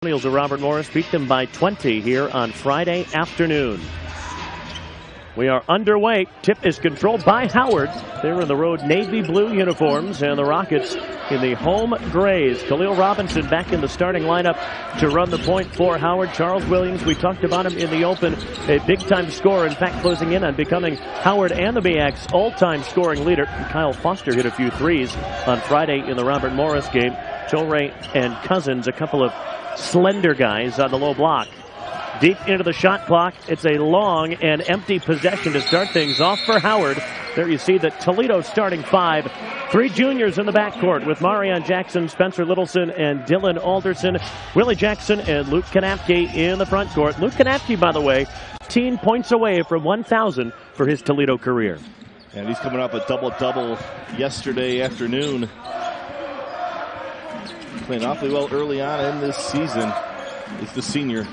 Of Robert Morris beat them by 20 here on Friday afternoon. We are underway. Tip is controlled by Howard. They're in the road navy blue uniforms, and the Rockets in the home grays. Khalil Robinson back in the starting lineup to run the point for Howard. Charles Williams, we talked about him in the open, a big-time scorer, in fact closing in on becoming Howard and the BX all-time scoring leader. Kyle Foster hit a few threes on Friday in the Robert Morris game. Torrey and Cousins, a couple of slender guys on the low block. Deep into the shot clock. It's a long and empty possession to start things off for Howard. There you see the Toledo starting five. Three juniors in the backcourt with Marion Jackson, Spencer Littleson, and Dylan Alderson. Willie Jackson and Luke Kanapke in the front court. Luke Kanapke, by the way, 10 points away from 1,000 for his Toledo career. And he's coming off a double-double yesterday afternoon. Playing awfully well early on in this season is the senior.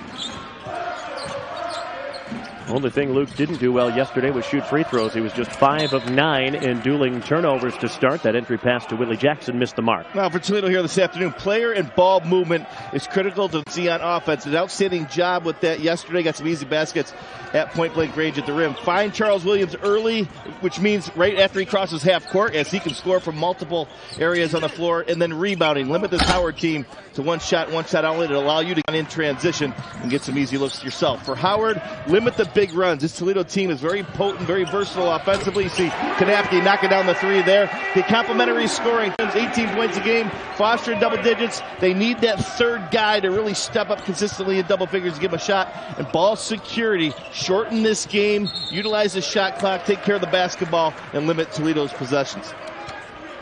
Only thing Luke didn't do well yesterday was shoot free throws. He was just 5 of 9 in dueling turnovers to start. That entry pass to Willie Jackson missed the mark. Now for Toledo here this afternoon, player and ball movement is critical to see on offense. An outstanding job with that yesterday. Got some easy baskets at point-blank range at the rim. Find Charles Williams early, which means right after he crosses half court, as he can score from multiple areas on the floor, and then rebounding. Limit this Howard team to one shot only to allow you to get in transition and get some easy looks yourself. For Howard, limit the big runs. This Toledo team is very potent, very versatile offensively. You see Kanapke knocking down the three there. The complementary scoring, 18 points a game, Foster in double digits. They need that third guy to really step up consistently in double figures to give him a shot. And ball security, shorten this game, utilize the shot clock, take care of the basketball, and limit Toledo's possessions.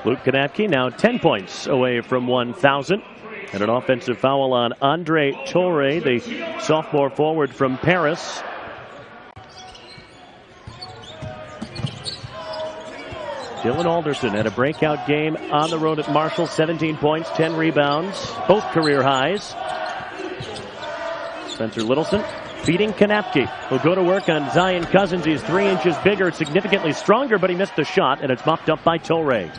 Luke Kanapke now 10 points away from 1,000. And an offensive foul on Andre Torrey, the sophomore forward from Paris. Dylan Alderson had a breakout game on the road at Marshall. 17 points, 10 rebounds, both career highs. Spencer Littleson feeding Kanapke, who'll go to work on Zion Cousins. He's 3 inches bigger, significantly stronger, but he missed the shot, and it's mopped up by Torrey.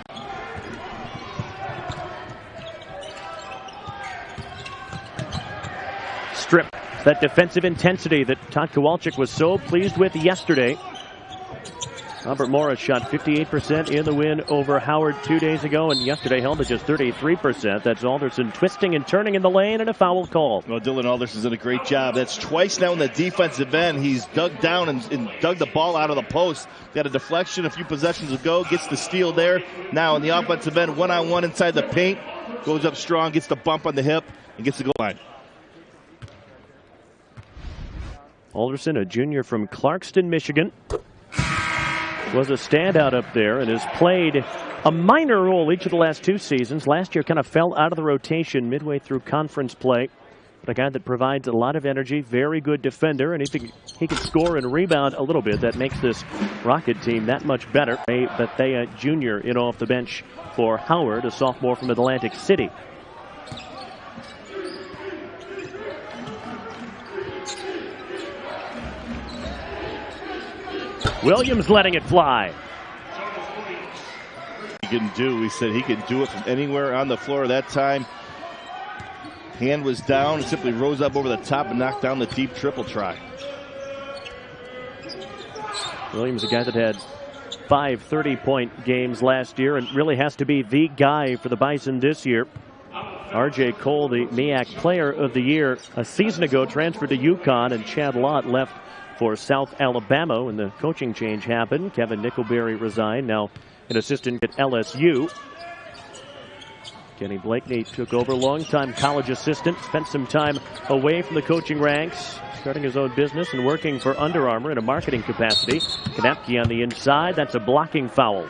Strip. That defensive intensity that Todd Kowalczyk was so pleased with yesterday. Robert Morris shot 58% in the win over Howard 2 days ago, and yesterday held at just 33%. That's Alderson twisting and turning in the lane, and a foul call. Well, Dylan Alderson's done a great job. That's twice now in the defensive end. He's dug down and dug the ball out of the post. Got a deflection a few possessions ago, gets the steal there. Now in the offensive end, one-on-one inside the paint. Goes up strong, gets the bump on the hip, and gets the goal line. Alderson, a junior from Clarkston, Michigan, was a standout up there and has played a minor role each of the last 2 seasons. Last year kind of fell out of the rotation midway through conference play. But a guy that provides a lot of energy, very good defender, and he can score and rebound a little bit. That makes this Rocket team that much better. Bethea junior in off the bench for Howard, a sophomore from Atlantic City. Williams letting it fly. He can do, we said he could do it from anywhere on the floor that time. Hand was down, simply rose up over the top and knocked down the deep triple try. Williams, a guy that had 5 30-point games last year and really has to be the guy for the Bison this year. R.J. Cole, the MEAC Player of the Year a season ago, transferred to UConn, and Chad Lott left for South Alabama when the coaching change happened. Kevin Nickelberry resigned, now an assistant at LSU. Kenny Blakeney took over, longtime college assistant, spent some time away from the coaching ranks, starting his own business and working for Under Armour in a marketing capacity. Kanapke on the inside, that's a blocking foul.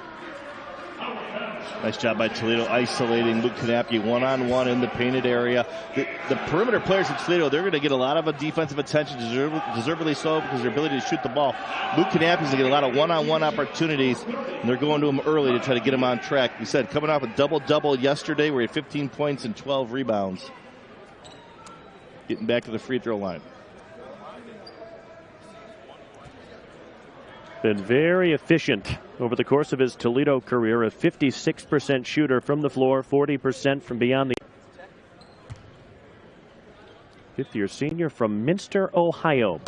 Nice job by Toledo isolating Luke Kanapke one-on-one in the painted area. The perimeter players in Toledo, they're going to get a lot of defensive attention, deservedly so, because of their ability to shoot the ball. Luke Kanapke's going to get a lot of one-on-one opportunities, and they're going to him early to try to get him on track. We said coming off a double-double yesterday where he had 15 points and 12 rebounds. Getting back to the free throw line. Been very efficient over the course of his Toledo career, a 56% shooter from the floor, 40% from beyond the fifth-year senior from Minster, Ohio.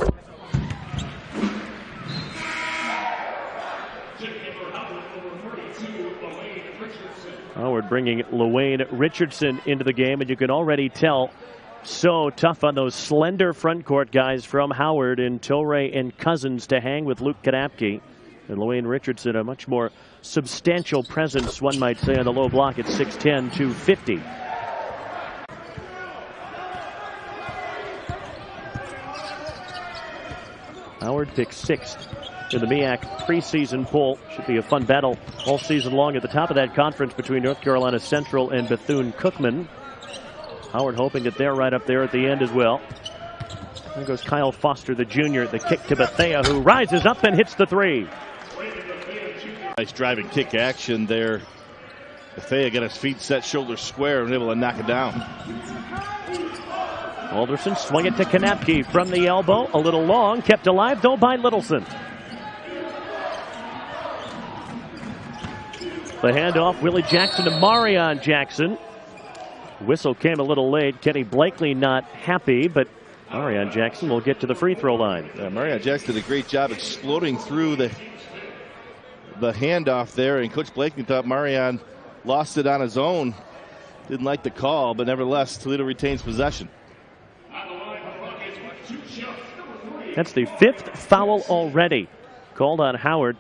Howard bringing LaWayne Richardson into the game, and you can already tell so tough on those slender front court guys from Howard and Tilray and Cousins to hang with Luke Kanapke. And LaWayne Richardson, a much more substantial presence, one might say, on the low block at 6'10", 250. Howard picked 6th in the MEAC preseason poll. Should be a fun battle all season long at the top of that conference between North Carolina Central and Bethune-Cookman. Howard hoping that they're right up there at the end as well. There goes Kyle Foster, the junior. The kick to Bethea, who rises up and hits the three. Nice driving kick action there. Bethea got his feet set, shoulders square, and able to knock it down. Alderson swung it to Kanapke from the elbow. A little long, kept alive though by Littleson. The handoff, Willie Jackson to Marion Jackson. Whistle came a little late. Kenny Blakely not happy, but Marion Jackson will get to the free throw line. Marion Jackson did a great job exploding through the handoff there, and Coach Blakely thought Marion lost it on his own. Didn't like the call, but nevertheless, Toledo retains possession. That's the 5th foul already called on Howard.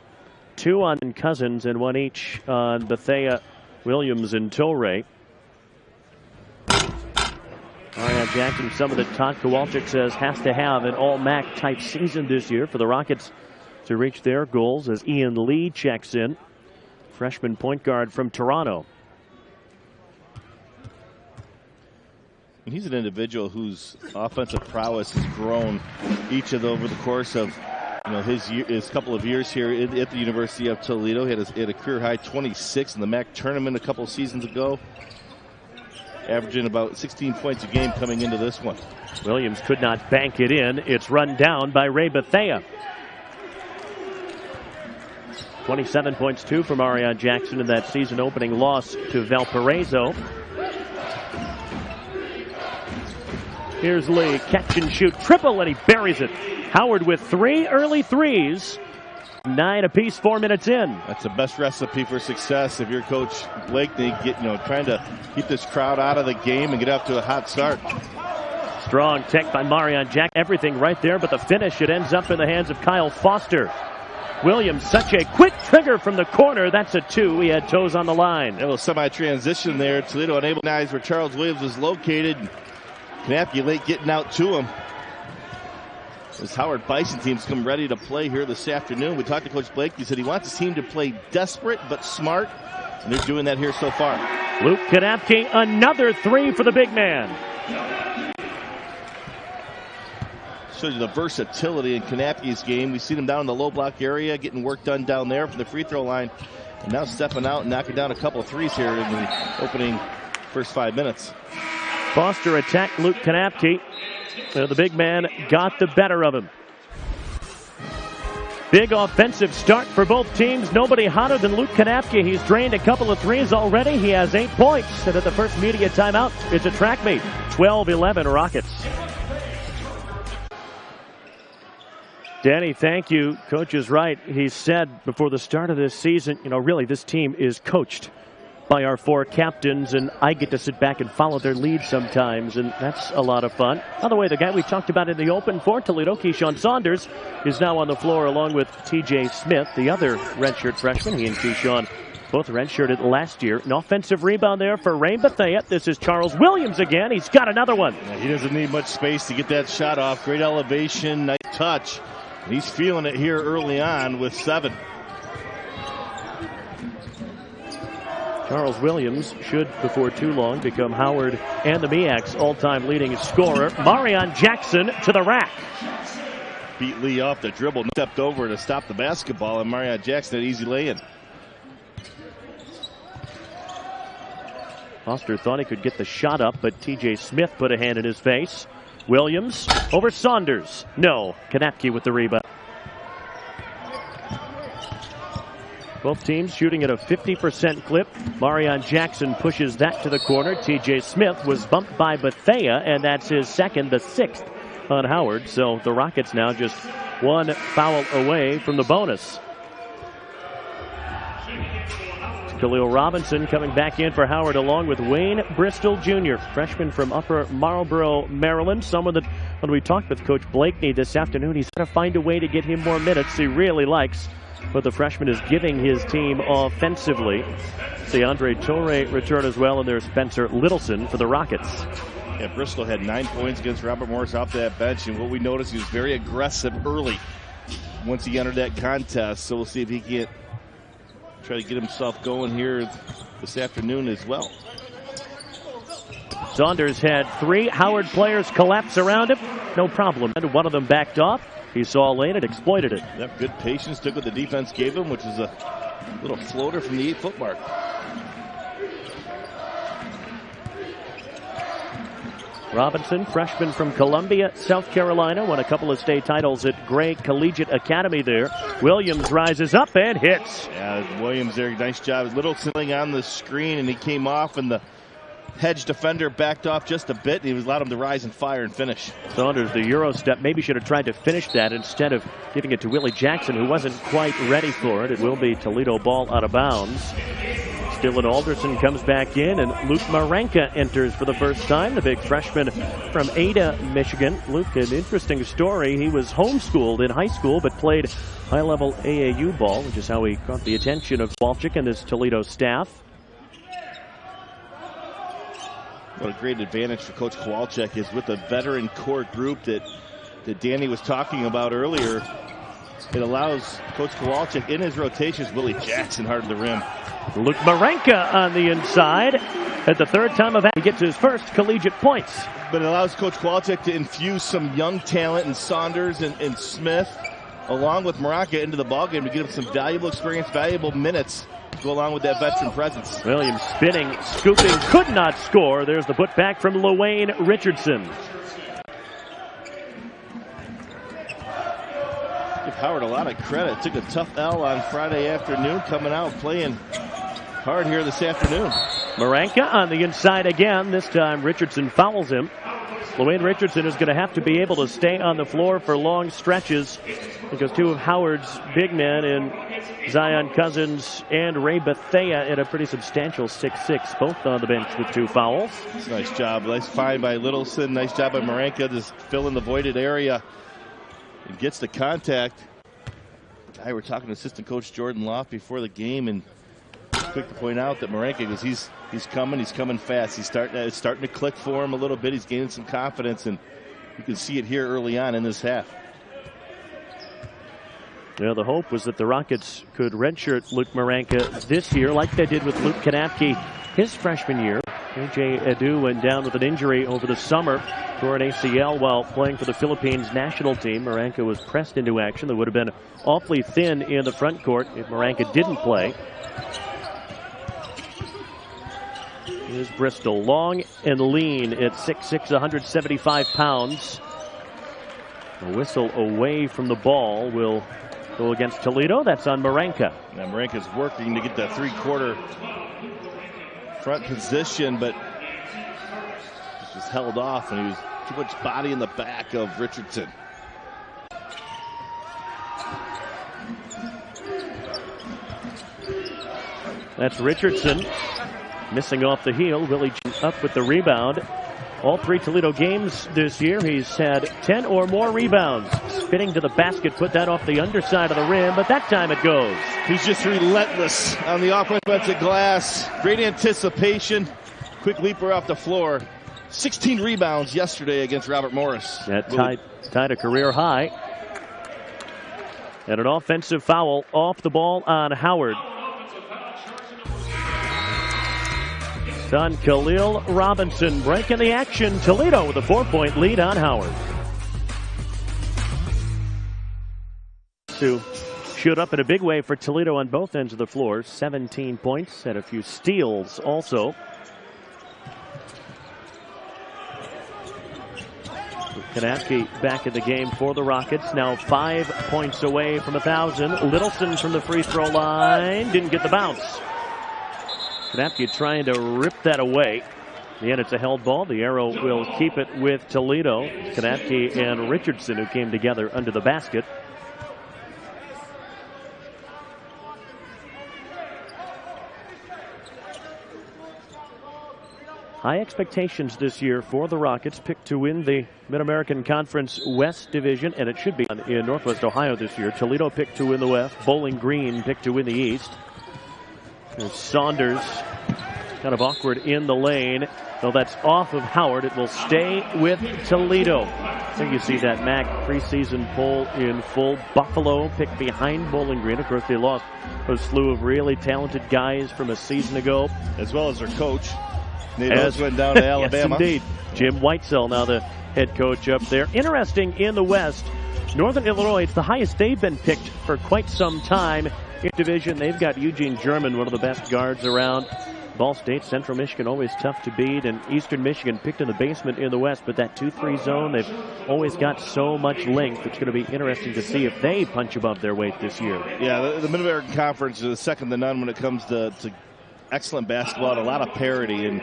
2 on Cousins and 1 each on Bethea, Williams, and Tilray. Marion Jackson, some of that Todd Kowalczyk says has to have an all-MAC type season this year for the Rockets to reach their goals, as Ian Lee checks in, freshman point guard from Toronto. And he's an individual whose offensive prowess has grown over the course of his couple of years here at the University of Toledo. He had a career high 26 in the MAC tournament a couple of seasons ago, averaging about 16 points a game coming into this one. Williams could not bank it in. It's run down by Ray Bethea. 27 points, 2 for Marion Jackson in that season opening loss to Valparaiso. Here's Lee, catch and shoot, triple, and he buries it. Howard with 3 early threes, 9 apiece, 4 minutes in. That's the best recipe for success if you're Coach Blakely, trying to keep this crowd out of the game and get up to a hot start. Strong tech by Marion Jack, everything right there, but the finish, it ends up in the hands of Kyle Foster. Williams, such a quick trigger from the corner. That's a 2. He had toes on the line. A little semi-transition there. Toledo unable to recognize where Charles Williams is located. Kanapke late getting out to him. This Howard Bison team's come ready to play here this afternoon. We talked to Coach Blake. He said he wants his team to play desperate but smart, and they're doing that here so far. Luke Kanapke, another 3 for the big man. Shows you the versatility in Kanapke's game. We've seen him down in the low block area, getting work done down there from the free throw line, and now stepping out and knocking down a couple of threes here in the opening first 5 minutes. Foster attacked Luke Kanapke. The big man got the better of him. Big offensive start for both teams. Nobody hotter than Luke Kanapke. He's drained a couple of threes already. He has 8 points. And at the first media timeout, it's a track meet. 12-11 Rockets. Danny, thank you. Coach is right. He said before the start of this season, really this team is coached by our 4 captains, and I get to sit back and follow their lead sometimes, and that's a lot of fun. By the way, the guy we talked about in the open for Toledo, Keyshawn Saunders, is now on the floor along with TJ Smith, the other redshirt freshman. He and Keyshawn both redshirted last year. An offensive rebound there for Ray Bethea. This is Charles Williams again. He's got another one. Yeah, he doesn't need much space to get that shot off. Great elevation, nice touch. He's feeling it here early on with 7. Charles Williams should, before too long, become Howard and the MEAC's all-time leading scorer. Marion Jackson to the rack. Beat Lee off the dribble, stepped over to stop the basketball, and Marion Jackson had easy lay-in. Foster thought he could get the shot up, but TJ Smith put a hand in his face. Williams over Saunders. No. Kanapke with the rebound. Both teams shooting at a 50% clip. Marion Jackson pushes that to the corner. TJ Smith was bumped by Bethea, and that's his second, the sixth on Howard. So the Rockets now just one foul away from the bonus. Khalil Robinson coming back in for Howard along with Wayne Bristol Jr., freshman from Upper Marlboro, Maryland. Someone that when we talked with Coach Blakeney this afternoon, he's got to find a way to get him more minutes. He really likes what the freshman is giving his team offensively. See Andre Torre return as well, and there's Spencer Littleson for the Rockets. Yeah, Bristol had 9 points against Robert Morris off that bench, and what we noticed, he was very aggressive early once he entered that contest. So we'll see if he can try to get himself going here this afternoon as well. Saunders had 3 Howard players collapse around him. No problem. One of them backed off. He saw a lane and exploited it. Yep, good patience. Took what the defense gave him, which is a little floater from the 8-foot mark. Robinson, freshman from Columbia, South Carolina, won a couple of state titles at Gray Collegiate Academy there. Williams rises up and hits. Yeah, Williams there, nice job. Littleson on the screen, and he came off, and the hedge defender backed off just a bit, and he allowed him to rise and fire and finish. Saunders, the Euro step, maybe should have tried to finish that instead of giving it to Willie Jackson, who wasn't quite ready for it. It will be Toledo ball out of bounds. Dylan Alderson comes back in, and Luke Marenka enters for the first time, the big freshman from Ada, Michigan. Luke, an interesting story. He was homeschooled in high school, but played high-level AAU ball, which is how he caught the attention of Walchik and his Toledo staff. What a great advantage for Coach Kowalczyk is with the veteran core group that Danny was talking about earlier. It allows Coach Kowalczyk in his rotations, Willie Jackson hard to the rim. Luke Marenka on the inside at the third time of he gets his first collegiate points. But it allows Coach Kowalczyk to infuse some young talent in Saunders and Smith along with Marenka into the ballgame to give him some valuable experience, valuable minutes to go along with that veteran presence. Williams spinning, scooping, could not score. There's the putback from LaWayne Richardson. Give Howard a lot of credit. Took a tough L on Friday afternoon, coming out playing hard here this afternoon. Marenka on the inside again. This time Richardson fouls him. LaWayne Richardson is going to have to be able to stay on the floor for long stretches because two of Howard's big men in Zion Cousins and Ray Bethea at a pretty substantial 6'6", both on the bench with 2 fouls. That's a nice job. Nice find by Littleson. Nice job by Marenka to fill in the voided area. And gets the contact. We were talking to assistant coach Jordan Loft before the game, and quick to point out that Marenka, because he's coming fast. It's starting to click for him a little bit. He's gaining some confidence, and you can see it here early on in this half. Yeah, the hope was that the Rockets could redshirt Luke Marenka this year, like they did with Luke Kanapke his freshman year. A.J. Edu went down with an injury over the summer, tore an ACL while playing for the Philippines national team. Marenka was pressed into action. That would have been awfully thin in the front court if Marenka didn't play. Here's Bristol, long and lean at 6'6", 175 pounds. A whistle away from the ball will go against Toledo. That's on Marenka. Now Marenka's working to get that three-quarter front position, but just held off, and he was too much body in the back of Richardson. That's Richardson missing off the heel. Willie up with the rebound. All 3 Toledo games this year, he's had 10 or more rebounds. Spinning to the basket, put that off the underside of the rim, but that time it goes. He's just relentless on the offensive glass. Great anticipation. Quick leaper off the floor. 16 rebounds yesterday against Robert Morris. That tied a career high. And an offensive foul off the ball on Howard. On Khalil Robinson breaking the action. Toledo with a 4-point lead on Howard. To shoot up in a big way for Toledo on both ends of the floor. 17 points and a few steals also. Kanapke back in the game for the Rockets. Now 5 points away from 1,000. Littleson from the free throw line. Didn't get the bounce. Kanapke trying to rip that away. In the end, it's a held ball. The arrow will keep it with Toledo. Kanapke and Richardson, who came together under the basket. High expectations this year for the Rockets, picked to win the Mid-American Conference West Division, and it should be in Northwest Ohio this year. Toledo picked to win the West. Bowling Green picked to win the East. There's Saunders, kind of awkward in the lane. Though that's off of Howard, it will stay with Toledo. I think you see that MAC preseason poll in full. Buffalo picked behind Bowling Green. Of course, they lost a slew of really talented guys from a season ago, as well as their coach. As went down to Alabama. Yes, indeed. Jim Whitesell now the head coach up there. Interesting in the West, Northern Illinois, it's the highest they've been picked for quite some time in division. They've got Eugene German, one of the best guards around. Ball State, Central Michigan, always tough to beat, and Eastern Michigan picked in the basement in the West, but that 2-3 zone, they've always got so much length. It's going to be interesting to see if they punch above their weight this year. Yeah, the Mid-American Conference is second to none when it comes to excellent basketball and a lot of parity, and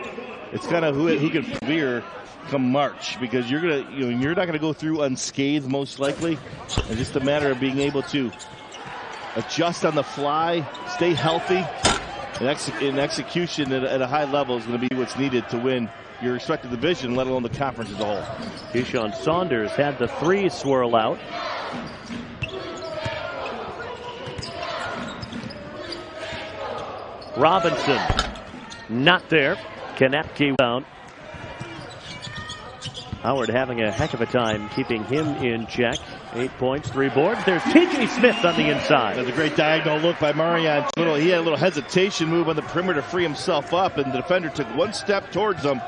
it's kind of who can persevere come March, because you're not gonna go through unscathed most likely. It's just a matter of being able to adjust on the fly, stay healthy, and execution at a high level is going to be what's needed to win your respective division, let alone the conference as a whole. Keyshawn Saunders had the three swirl out. Robinson not there. Kanapke down. Howard having a heck of a time keeping him in check. 8 points, 3 boards. There's T.J. Smith on the inside. That's a great diagonal look by Marion. He had a little hesitation move on the perimeter to free himself up, and the defender took one step towards him,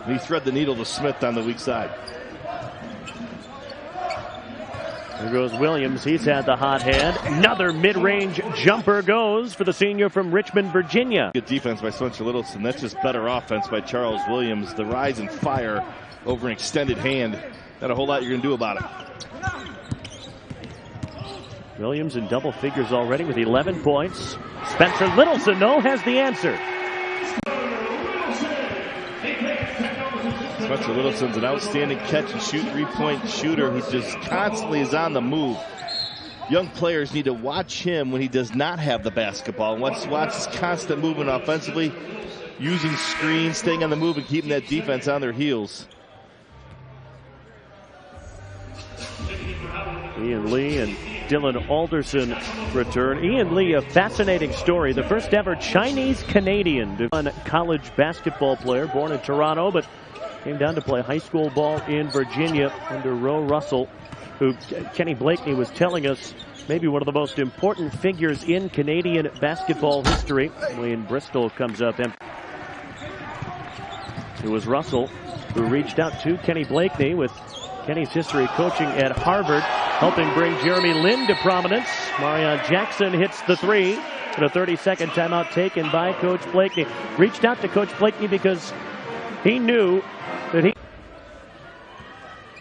and he threaded the needle to Smith on the weak side. There goes Williams. He's had the hot hand. Another mid-range jumper goes for the senior from Richmond, Virginia. Good defense by Spencer Littleson. That's just better offense by Charles Williams. The rise and fire over an extended hand. Not a whole lot you're going to do about it. Williams in double figures already with 11 points. Spencer Littleson, though, has the answer. Spencer Littleson's an outstanding catch and shoot three-point shooter who just constantly is on the move. Young players need to watch him when he does not have the basketball. Watch his constant movement offensively, using screens, staying on the move, and keeping that defense on their heels. Ian Lee and Dylan Alderson return. Ian Lee, a fascinating story. The first ever Chinese-Canadian college basketball player, born in Toronto, but came down to play high school ball in Virginia under Roe Russell, who Kenny Blakeney was telling us maybe one of the most important figures in Canadian basketball history. When Bristol comes up empty. It was Russell who reached out to Kenny Blakeney, with Kenny's history coaching at Harvard, helping bring Jeremy Lin to prominence. Marion Jackson hits the three, and a 30-second timeout taken by Coach Blakeney. Reached out to Coach Blakeney because he knew that he...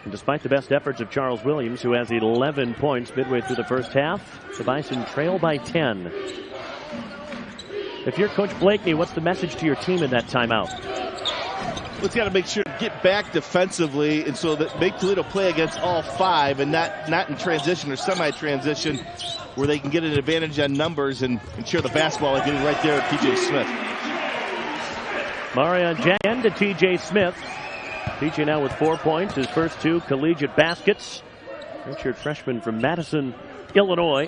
And despite the best efforts of Charles Williams, who has 11 points midway through the first half, the Bison trail by 10. If you're Coach Blakeney, what's the message to your team in that timeout? It's got to make sure to get back defensively, and so that make Toledo play against all five, and not in transition or semi-transition, where they can get an advantage on numbers and share the basketball and get it right there at T.J. Smith. Marion Jackson to T.J. Smith. T.J. now with 4 points, his first 2 collegiate baskets. Redshirt freshman from Madison, Illinois.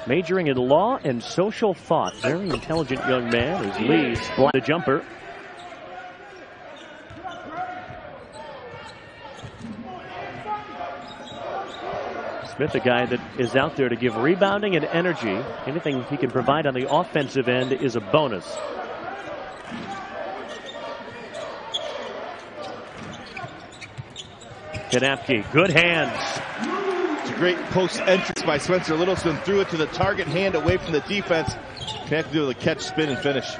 Majoring in law and social thought. Very intelligent young man as Lee splat the jumper. Smith, a guy that is out there to give rebounding and energy. Anything he can provide on the offensive end is a bonus. Kanapke, good hands. It's a great post entrance by Spencer Littleson. Threw it to the target hand away from the defense. Kanapke with a catch, spin, and finish.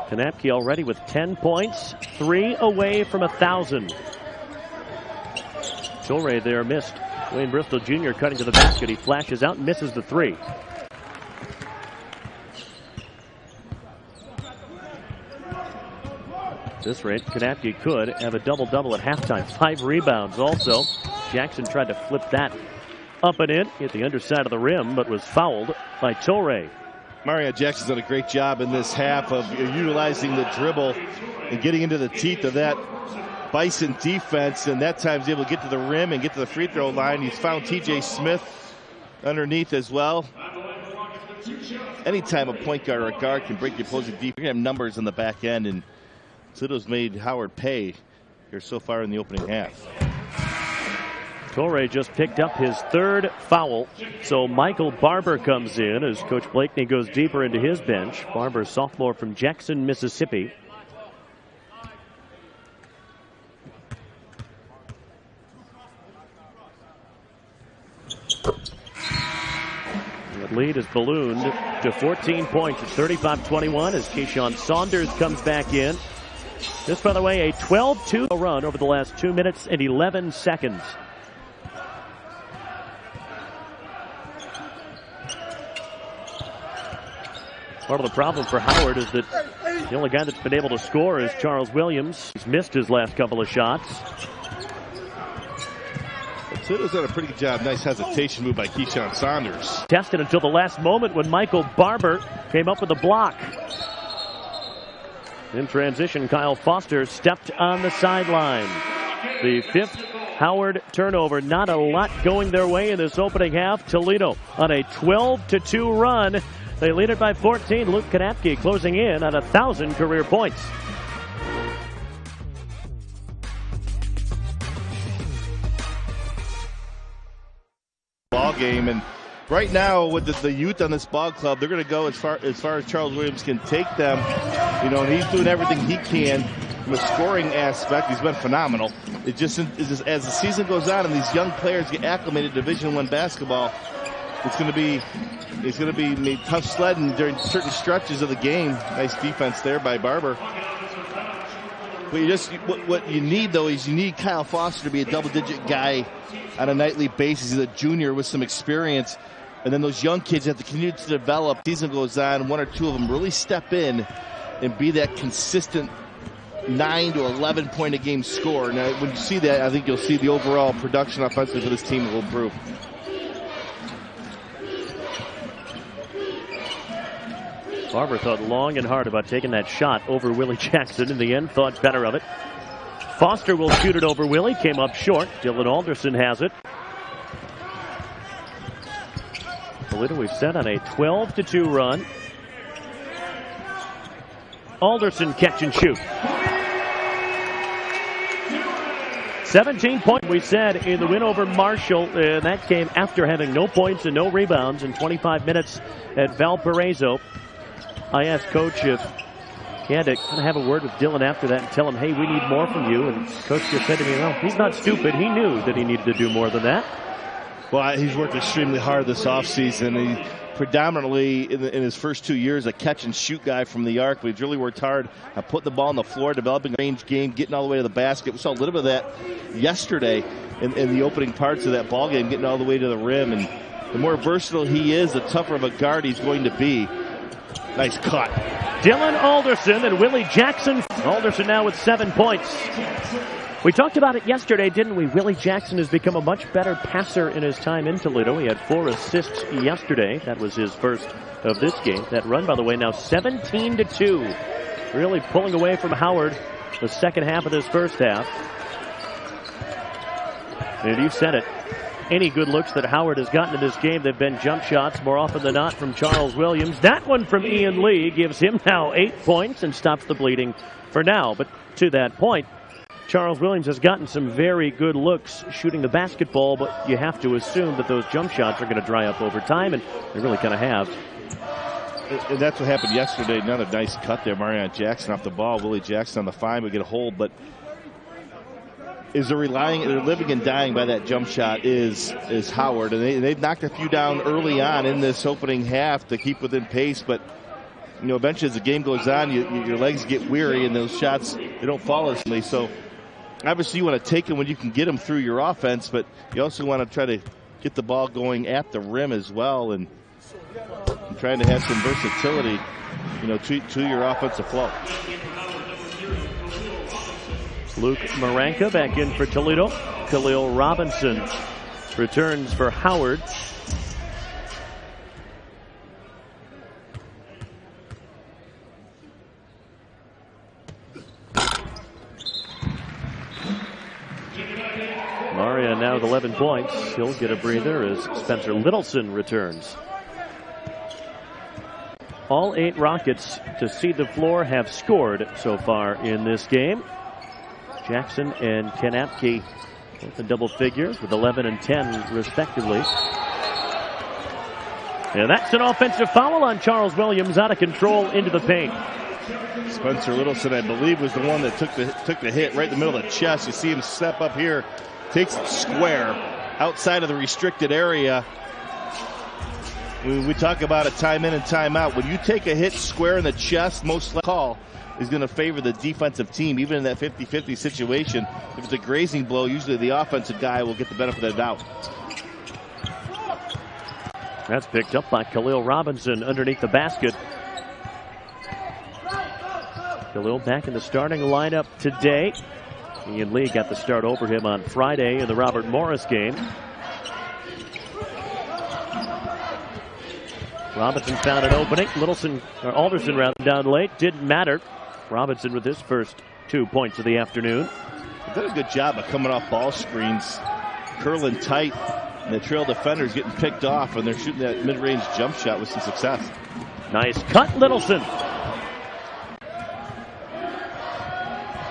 Kanapke already with 10 points, 3 away from 1,000. Tilray there missed. Wayne Bristol Jr. cutting to the basket. He flashes out and misses the three. At this rate, Kanapke could have a double-double at halftime. 5 rebounds also. Jackson tried to flip that up and in, hit the underside of the rim, but was fouled by Tilray. Marion Jackson's done a great job in this half of utilizing the dribble and getting into the teeth of that Bison defense, and that time he's able to get to the rim and get to the free throw line. He's found TJ Smith underneath as well. Anytime a point guard or a guard can break the opposing defense, you're going to have numbers in the back end, and Toledo's made Howard pay here so far in the opening half. Torrey just picked up his 3rd foul, so Michael Barber comes in as Coach Blakeney goes deeper into his bench. Barber, sophomore from Jackson, Mississippi. The lead is ballooned to 14 points. It's 35-21 as Keyshawn Saunders comes back in. This, by the way, a 12-2 run over the last 2 minutes and 11 seconds. Part of the problem for Howard is that the only guy that's been able to score is Charles Williams. He's missed his last couple of shots. Toledo's done a pretty good job. Nice hesitation move by Keyshawn Saunders. Tested until the last moment when Michael Barber came up with a block. In transition, Kyle Foster stepped on the sideline. The 5th Howard turnover. Not a lot going their way in this opening half. Toledo on a 12-2 run. They lead it by 14. Luke Kanapke closing in on 1,000 career points. Ball game, and right now with the youth on this ball club, they're going to go as far as Charles Williams can take them. You know, and he's doing everything he can from a scoring aspect. He's been phenomenal. It just as the season goes on and these young players get acclimated to Division I basketball, it's going to be made tough sledding during certain stretches of the game. Nice defense there by Barber. But what you need though is you need Kyle Foster to be a double-digit guy on a nightly basis. He's a junior with some experience, and then those young kids have to continue to develop. Season goes on, 1 or 2 of them really step in and be that consistent 9 to 11 point a game scorer. Now, when you see that, I think you'll see the overall production offensively for this team will improve. Barber thought long and hard about taking that shot over Willie Jackson. In the end, thought better of it. Foster will shoot it over Willie. Came up short. Dylan Alderson has it. Toledo, we've set on a 12-2 run. Alderson catch and shoot. 17 points, we said, in the win over Marshall. That came after having no points and no rebounds in 25 minutes at Valparaiso. I asked Coach if he had to kind of have a word with Dylan after that and tell him, hey, we need more from you. And Coach just said to me, well, he's not stupid. He knew that he needed to do more than that. Well, he's worked extremely hard this offseason. He predominantly, in his first 2 years, a catch-and-shoot guy from the arc. But he's really worked hard on putting the ball on the floor, developing a range game, getting all the way to the basket. We saw a little bit of that yesterday in the opening parts of that ball game, getting all the way to the rim. And the more versatile he is, the tougher of a guard he's going to be. Nice cut. Dylan Alderson and Willie Jackson. Alderson now with 7 points. We talked about it yesterday, didn't we? Willie Jackson has become a much better passer in his time in Toledo. He had 4 assists yesterday. That was his first of this game. That run, by the way, now 17-2. Really pulling away from Howard the second half of this first half. And you said it. Any good looks that Howard has gotten in this game, they've been jump shots more often than not from Charles Williams. That one from Ian Lee gives him now 8 points and stops the bleeding for now. But to that point, Charles Williams has gotten some very good looks shooting the basketball, but you have to assume that those jump shots are going to dry up over time, and they really kind of have. And that's what happened yesterday. Another nice cut there. Marion Jackson off the ball. Willie Jackson on the fine would get a hold, but they're living and dying by that jump shot is Howard. And they've knocked a few down early on in this opening half to keep within pace, but eventually as the game goes on, your legs get weary and those shots, they don't fall as easily. So obviously you want to take them when you can get them through your offense, but you also want to try to get the ball going at the rim as well, and trying to have some versatility, to your offensive flow. Luke Maranka back in for Toledo. Khalil Robinson returns for Howard. Maria now with 11 points. He'll get a breather as Spencer Littleson returns. All 8 Rockets to see the floor have scored so far in this game. Jackson and Kanapke both in double figures with 11 and 10 respectively. And that's an offensive foul on Charles Williams, out of control into the paint. Spencer Littleson, I believe, was the one that took the hit right in the middle of the chest. You see him step up here, takes it square outside of the restricted area. We talk about a time in and time out. When you take a hit square in the chest, most call is going to favor the defensive team, even in that 50-50 situation. If it's a grazing blow, usually the offensive guy will get the benefit of the doubt. That's picked up by Khalil Robinson underneath the basket. Khalil back in the starting lineup today. Ian Lee got the start over him on Friday in the Robert Morris game. Robinson found an opening. Alderson rather down late. Didn't matter. Robinson with his first 2 points of the afternoon. They've done a good job of coming off ball screens, curling tight, and the trail defenders getting picked off, and they're shooting that mid-range jump shot with some success. Nice cut, Littleson.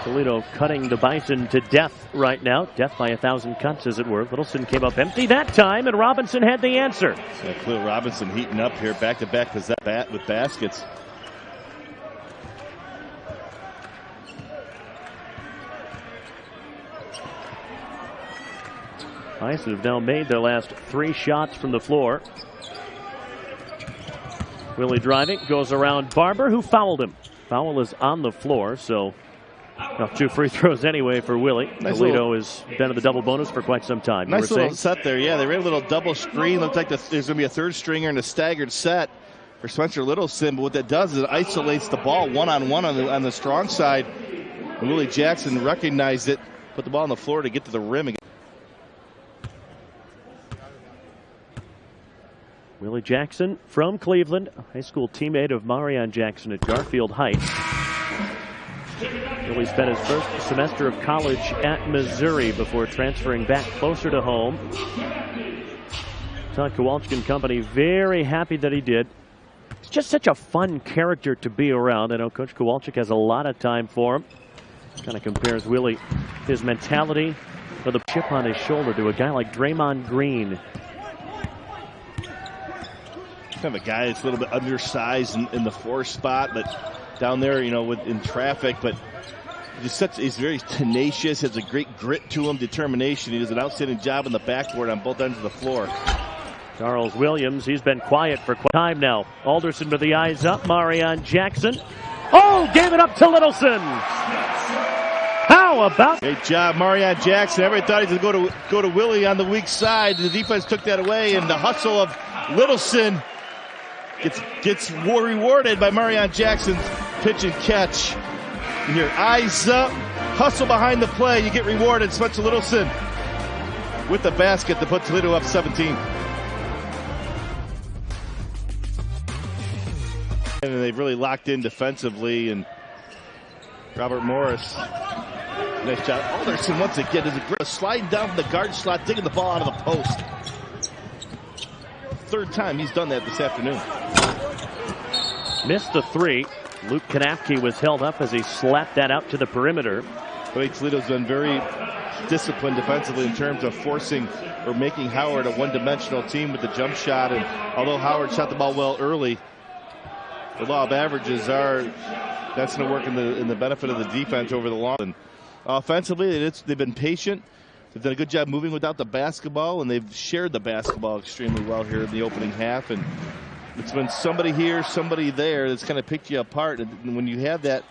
Toledo cutting the Bison to death right now. Death by 1,000 cuts, as it were. Littleson came up empty that time, and Robinson had the answer. Khalil Robinson heating up here, back-to-back with baskets. Bison have now made their last 3 shots from the floor. Willie driving, goes around Barber, who fouled him. Foul is on the floor, so 2 free throws anyway for Willie. Toledo has been in the double bonus for quite some time. Nice little set there. Yeah, they ran a little double screen. Looks like there's going to be a third stringer in a staggered set for Spencer Littleson. But what that does is it isolates the ball one-on-one on the strong side. And Willie Jackson recognized it, put the ball on the floor to get to the rim again. Willie Jackson from Cleveland, a high school teammate of Marion Jackson at Garfield Heights. Willie spent his first semester of college at Missouri before transferring back closer to home. Todd Kowalczyk and company very happy that he did. He's just such a fun character to be around. I know Coach Kowalczyk has a lot of time for him. Kind of compares Willie, his mentality with a chip on his shoulder, to a guy like Draymond Green. Kind of a guy that's a little bit undersized in the 4 spot, but down there, in traffic, but he's very tenacious, has a great grit to him, determination. He does an outstanding job on the backboard on both ends of the floor. Charles Williams, he's been quiet for quite some time now. Alderson with the eyes up, Marion Jackson. Oh, gave it up to Littleson. How about? Great job, Marion Jackson. Everybody thought he was going to go to Willie on the weak side. The defense took that away, and the hustle of Littleson gets rewarded by Marion Jackson's pitch and catch. And your eyes up, hustle behind the play, you get rewarded. Spencer Littleson with the basket to put Toledo up 17. And they've really locked in defensively, and Robert Morris, nice job. Alderson once again does a great sliding down from the guard slot, digging the ball out of the post. 3rd time he's done that this afternoon. Missed the 3. Luke Kanapke was held up as he slapped that out to the perimeter. But Toledo's been very disciplined defensively in terms of forcing or making Howard a one-dimensional team with the jump shot. And although Howard shot the ball well early, the law of averages are that's going to work in the benefit of the defense over the long. And offensively, they've been patient. They've done a good job moving without the basketball, and they've shared the basketball extremely well here in the opening half. And It's been somebody here, somebody there that's kind of picked you apart. And when you have that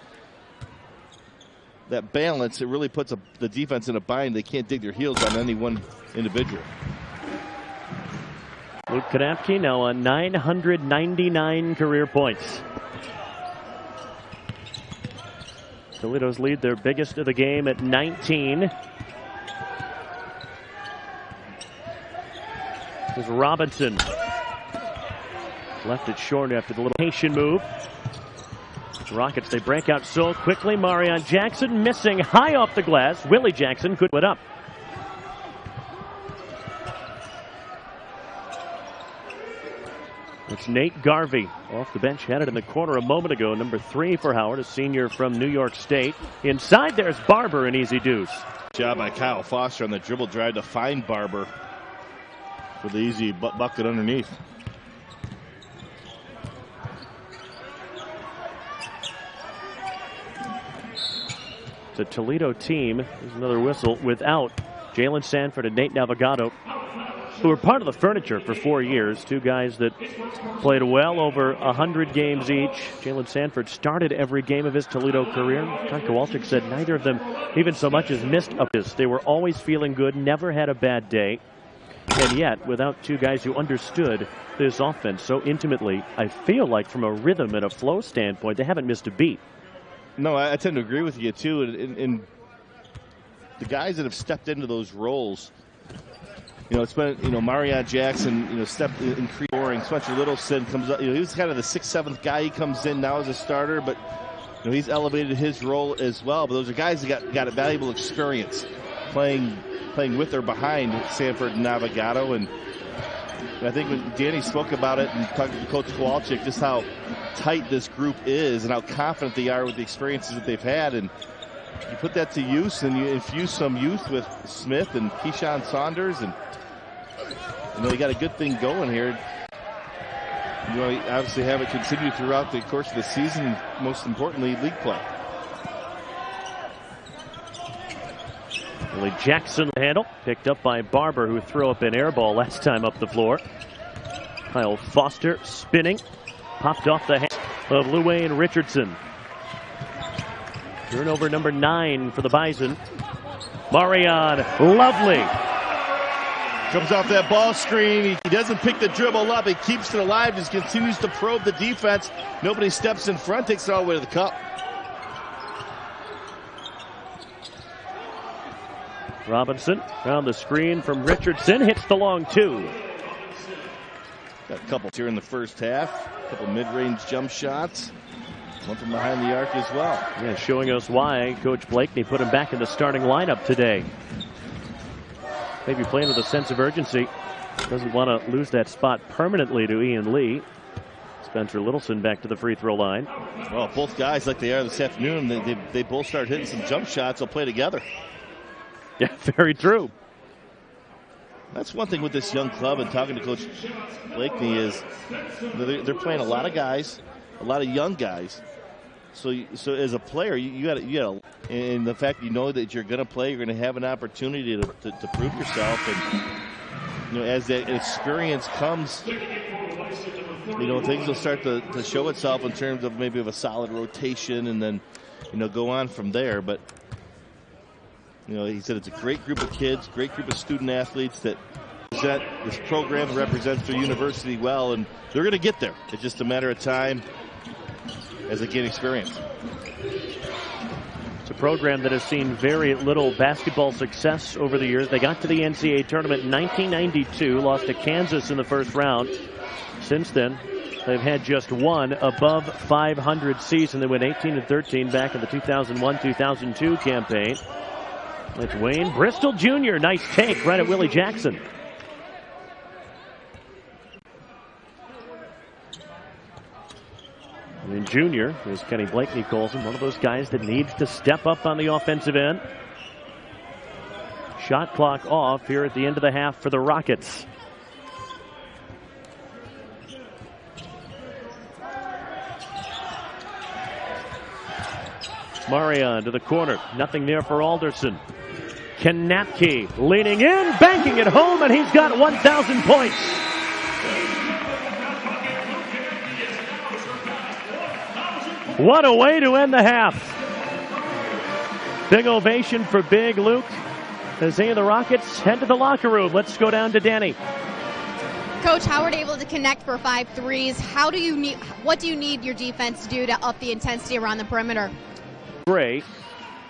balance, it really puts the defense in a bind. They can't dig their heels on any one individual. Luke Kanapke now on 999 career points. Toledo's lead, their biggest of the game, at 19. There's Robinson. Left it short after the little Haitian move. Rockets, they break out so quickly. Marion Jackson missing high off the glass. Willie Jackson could put up. It's Nate Garvey off the bench, had it in the corner a moment ago. Number 3 for Howard, a senior from New York State. Inside there's Barber, an easy deuce. Job by Kyle Foster on the dribble drive to find Barber for the easy bucket underneath. It's a Toledo team. There's another whistle without Jalen Sanford and Nate Navigato, who were part of the furniture for 4 years. Two guys that played well over 100 games each. Jalen Sanford started every game of his Toledo career. John Kowalczyk said neither of them even so much as missed a miss. They were always feeling good, never had a bad day. And yet, without two guys who understood this offense so intimately, I feel like from a rhythm and a flow standpoint, they haven't missed a beat. No, I tend to agree with you, too. And the guys that have stepped into those roles, it's been, Marion Jackson, stepped in scoring. Spencer Littleson comes up. He was kind of the 6th, 7th guy. He comes in now as a starter, but he's elevated his role as well. But those are guys that got a valuable experience playing with or behind Sanford and Navigato. And I think when Danny spoke about it and talked to Coach Kowalczyk, just how tight this group is and how confident they are with the experiences that they've had. And you put that to use and you infuse some youth with Smith and Keyshawn Saunders, and you got a good thing going here. You obviously have it continue throughout the course of the season, and most importantly, league play. Willie Jackson handle picked up by Barber, who threw up an air ball last time up the floor. Kyle Foster spinning, popped off the hands of Luane Richardson. Turnover number 9 for the Bison. Marion, lovely. Comes off that ball screen. He doesn't pick the dribble up. He keeps it alive, just continues to probe the defense. Nobody steps in front, takes it all the way to the cup. Robinson around the screen from Richardson, hits the long 2. Got a couple here in the first half. A couple mid-range jump shots. One from behind the arc as well. Yeah, showing us why Coach Blakeney put him back in the starting lineup today. Maybe playing with a sense of urgency. Doesn't want to lose that spot permanently to Ian Lee. Spencer Littleson back to the free throw line. Well, both guys, like they are this afternoon, they both start hitting some jump shots. They'll play together. Yeah, very true. That's one thing with this young club, and talking to Coach Blakeney, is they're playing a lot of guys, a lot of young guys. So as a player, you got to, and the fact that you're going to play, you're going to have an opportunity to prove yourself, and as that experience comes, things will start to show itself in terms of maybe of a solid rotation, and then go on from there. But he said it's a great group of kids, great group of student athletes that represent this program, represents their university well, and they're going to get there. It's just a matter of time as they gain experience. It's a program that has seen very little basketball success over the years. They got to the NCAA tournament in 1992, lost to Kansas in the first round. Since then, they've had just one above 500 season. They went 18-13 back in the 2001-2002 campaign. It's Wayne Bristol Jr. Nice take right at Willie Jackson. And Junior, as Kenny Blakeney calls him, one of those guys that needs to step up on the offensive end. Shot clock off here at the end of the half for the Rockets. Marion to the corner. Nothing there for Alderson. Kanapke leaning in, banking it home, and he's got 1,000 points. What a way to end the half. Big ovation for Big Luke as they and the Rockets head to the locker room. Let's go down to Danny. Coach, Howard able to connect for 5 threes. What do you need your defense to do to up the intensity around the perimeter? Gray.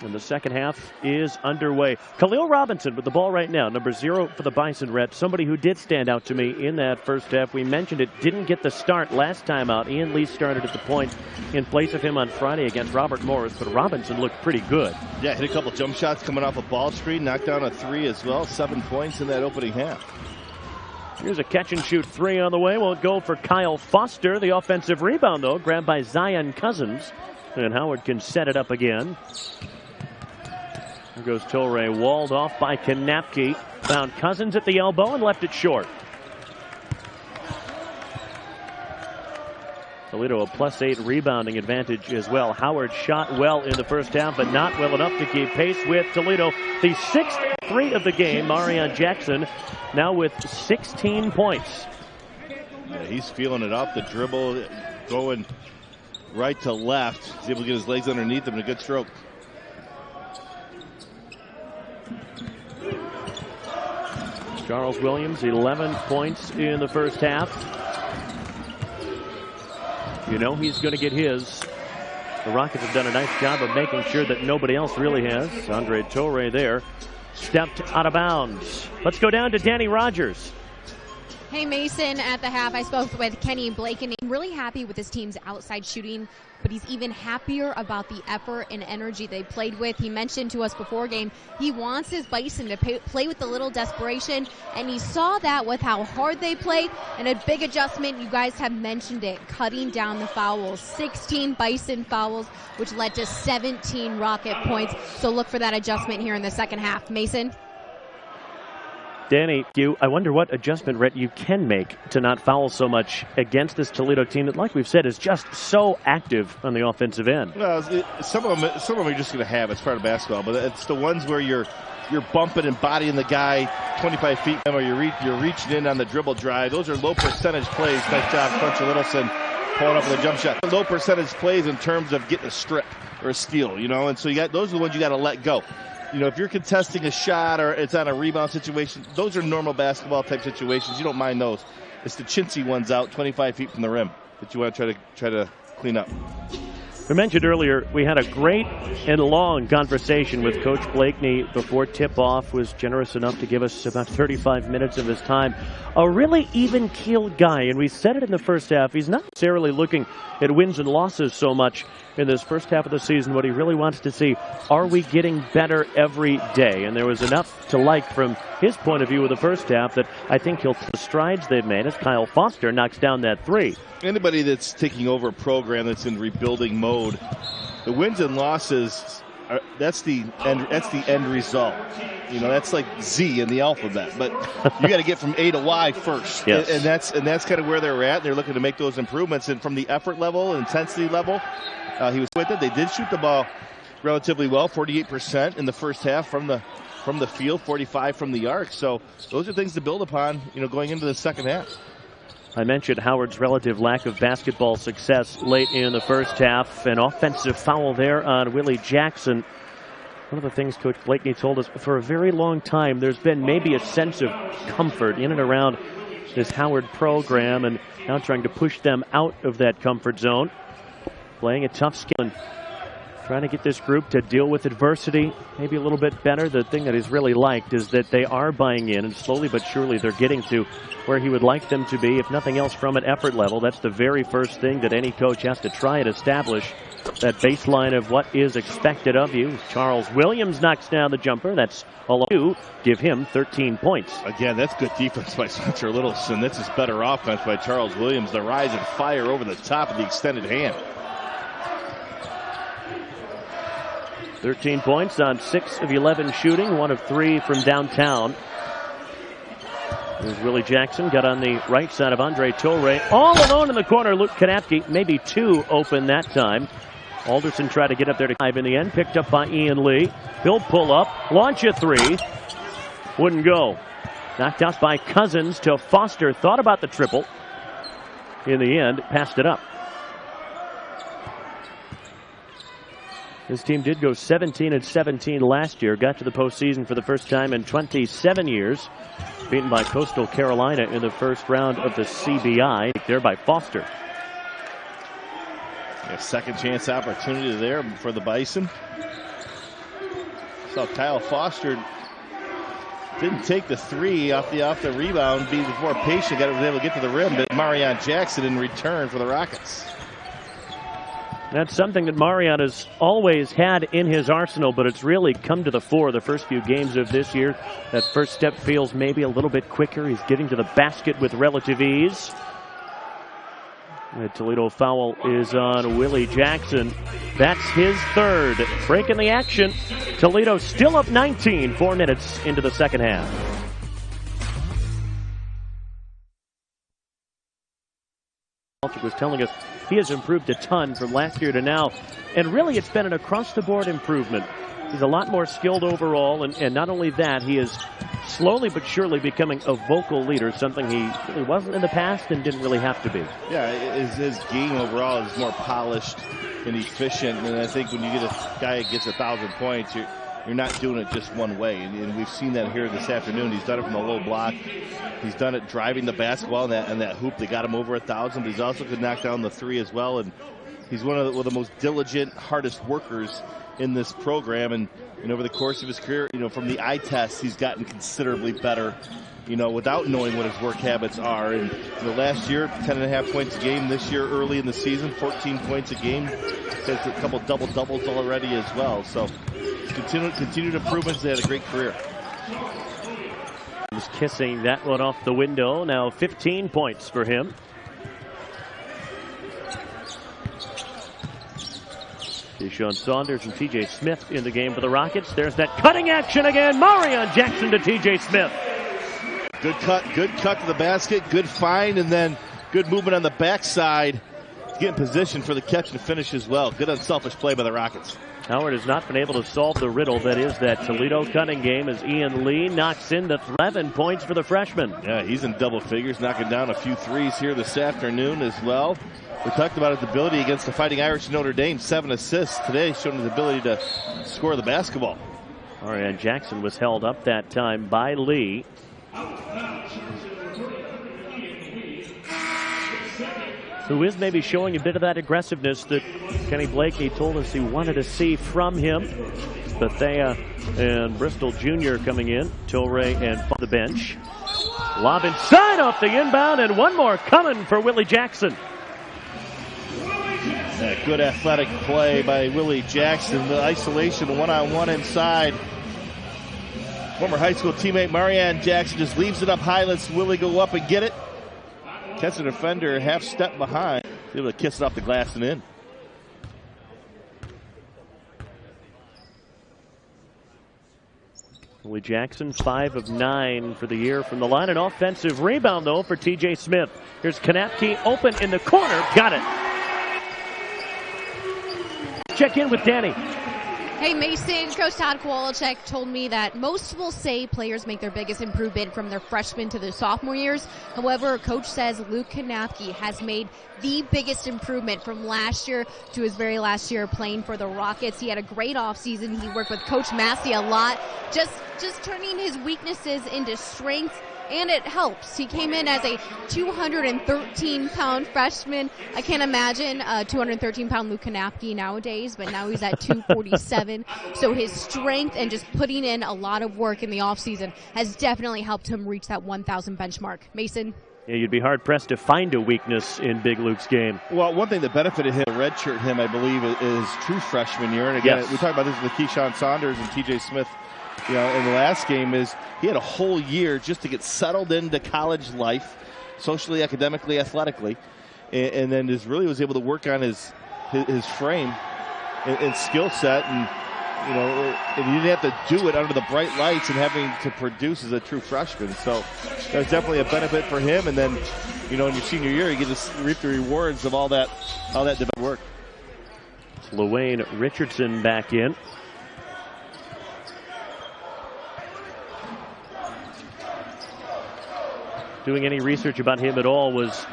And the second half is underway. Khalil Robinson with the ball right now, number 0 for the Bison Red. Somebody who did stand out to me in that first half. We mentioned it, didn't get the start last time out. Ian Lee started at the point in place of him on Friday against Robert Morris, but Robinson looked pretty good. Yeah, hit a couple jump shots coming off a ball screen, knocked down a 3 as well. 7 points in that opening half. Here's a catch-and-shoot 3 on the way. Won't go for Kyle Foster. The offensive rebound, though, grabbed by Zion Cousins. And Howard can set it up again. There goes Tilray, walled off by Kanapke. Found Cousins at the elbow and left it short. Toledo a +8 rebounding advantage as well. Howard shot well in the first half, but not well enough to keep pace with Toledo. The 6th 3 of the game, Marion Jackson now with 16 points. Yeah, he's feeling it off the dribble, going right to left. He's able to get his legs underneath him in a good stroke. Charles Williams, 11 points in the first half. You know he's going to get his. The Rockets have done a nice job of making sure that nobody else really has. Andre Torre there stepped out of bounds. Let's go down to Danny Rogers. Hey, Mason, at the half, I spoke with Kenny Blake, and I'm really happy with his team's outside shooting, but he's even happier about the effort and energy they played with. He mentioned to us before game he wants his Bison to play with a little desperation, and he saw that with how hard they played, and a big adjustment, you guys have mentioned it, cutting down the fouls. 16 Bison fouls, which led to 17 Rocket points, so look for that adjustment here in the second half. Mason? Danny, I wonder what adjustment, Rhett, you can make to not foul so much against this Toledo team that, like we've said, is just so active on the offensive end. Well, some of them you're just going to have. It's part of basketball, but it's the ones where you're bumping and bodying the guy 25 feet, or you're reaching in on the dribble drive. Those are low percentage plays. Nice job, Cruncher Littleson, pulling up with a jump shot. Low percentage plays in terms of getting a strip or a steal, you know, and so those are the ones you got to let go. You know, if you're contesting a shot or it's on a rebound situation, those are normal basketball type situations. You don't mind those. It's the chintzy ones out 25 feet from the rim that you want to try to clean up. We mentioned earlier we had a great and long conversation with Coach Blakeney before tip-off. Was generous enough to give us about 35 minutes of his time. A really even-keeled guy, and we said it in the first half. He's not necessarily looking at wins and losses so much in this first half of the season. What he really wants to see, are we getting better every day? And there was enough to like from his point of view of the first half that I think he'll take the strides they've made as Kyle Foster knocks down that 3. Anybody that's taking over a program that's in rebuilding mode, the wins and losses, that's the end result. You know, that's like Z in the alphabet, but you got to get from A to Y first. Yes. And that's kind of where they're at. They're looking to make those improvements, and from the effort level, intensity level, he was with it. They did shoot the ball relatively well, 48% in the first half from the field, 45 from the arc. So those are things to build upon, you know, going into the second half. I mentioned Howard's relative lack of basketball success late in the first half. An offensive foul there on Willie Jackson. One of the things Coach Blakeney told us, for a very long time, there's been maybe a sense of comfort in and around this Howard program, and now trying to push them out of that comfort zone. Playing a tough skill and trying to get this group to deal with adversity maybe a little bit better. The thing that he's really liked is that they are buying in, and slowly but surely they're getting to where he would like them to be, if nothing else from an effort level. That's the very first thing that any coach has to try and establish, that baseline of what is expected of you. Charles Williams knocks down the jumper. That's all to give him 13 points. Again, that's good defense by Spencer Littleson. This is better offense by Charles Williams. The rise and fire over the top of the extended hand. 13 points on 6 of 11 shooting, 1 of 3 from downtown. There's Willie Jackson, got on the right side of Andre Torre. All alone in the corner, Luke Kanapke, maybe 2 open that time. Alderson tried to get up there to 5 in the end, picked up by Ian Lee. He'll pull up, launch a 3. Wouldn't go. Knocked out by Cousins to Foster, thought about the triple. In the end, passed it up. This team did go 17-17 last year. Got to the postseason for the first time in 27 years. Beaten by Coastal Carolina in the first round of the CBI. There by Foster. A second chance opportunity there for the Bison. So Kyle Foster didn't take the three off the rebound. Be more patient. Was able to get to the rim, but Marion Jackson in return for the Rockets. That's something that Marion has always had in his arsenal, but it's really come to the fore the first few games of this year. That first step feels maybe a little bit quicker. He's getting to the basket with relative ease. The Toledo foul is on Willie Jackson. That's his third. Breaking the action. Toledo still up 19, 4 minutes into the second half. Was telling us he has improved a ton from last year to now, and really it's been an across-the-board improvement. He's a lot more skilled overall, and not only that, he is slowly but surely becoming a vocal leader, something he really wasn't in the past and didn't really have to be. Yeah, his game overall is more polished and efficient, and I think when you get a guy that gets 1,000 points, you're not doing it just one way, and we've seen that here this afternoon. He's done it from the low block. He's done it driving the basketball and that hoop that got him over 1,000, but he's also could knock down the three as well, and he's one of the most diligent, hardest workers in this program, and over the course of his career, from the eye test, he's gotten considerably better, without knowing what his work habits are. And last year, 10.5 points a game. This year, early in the season, 14 points a game. Has a couple double-doubles already as well. So continued improvements. They had a great career. He's kissing that one off the window. Now 15 points for him. Deshaun Saunders and T.J. Smith in the game for the Rockets. There's that cutting action again. Marion Jackson to T.J. Smith. Good cut to the basket, good find, and then good movement on the backside. Get in position for the catch and finish as well. Good unselfish play by the Rockets. Howard has not been able to solve the riddle that is that Toledo cutting game as Ian Lee knocks in the 11 points for the freshman. Yeah, he's in double figures, knocking down a few threes here this afternoon as well. We talked about his ability against the Fighting Irish Notre Dame, 7 assists today, showing his ability to score the basketball. Marion Jackson was held up that time by Lee. Who is maybe showing a bit of that aggressiveness that Kenny Blakeney told us he wanted to see from him. Bethea and Bristol Jr. coming in. Tilray and the bench. Lob inside off the inbound, and one more coming for Willie Jackson. Yeah, good athletic play by Willie Jackson. The isolation one-on-one inside. Former high school teammate Marion Jackson just leaves it up high. Lets Willie go up and get it. Catch the defender half step behind. Able to kiss it off the glass and in. Willie Jackson, 5 of 9 for the year from the line. An offensive rebound, though, for T.J. Smith. Here's Kanapke open in the corner. Got it. Check in with Danny. Hey, Mason, Coach Todd Kowalczyk told me that most will say players make their biggest improvement from their freshman to their sophomore years. However, Coach says Luke Kanapke has made the biggest improvement from last year to his very last year playing for the Rockets. He had a great offseason. He worked with Coach Massey a lot, just turning his weaknesses into strengths. And it helps. He came in as a 213-pound freshman. I can't imagine a 213-pound Luke Kanapke nowadays, but now he's at 247. So his strength and just putting in a lot of work in the offseason has definitely helped him reach that 1,000 benchmark. Mason? Yeah, you'd be hard-pressed to find a weakness in Big Luke's game. Well, one thing that benefited him, redshirt him, I believe, is true freshman year. And again, we talked about this with Keyshawn Saunders and T.J. Smith. In the last game, is he had a whole year just to get settled into college life, socially, academically, athletically, and then just really was able to work on his frame and skill set, and and you didn't have to do it under the bright lights and having to produce as a true freshman. So that's definitely a benefit for him. And then, in your senior year, you get to reap the rewards of all that development work. LaWayne Richardson back in. Doing any research about him at all was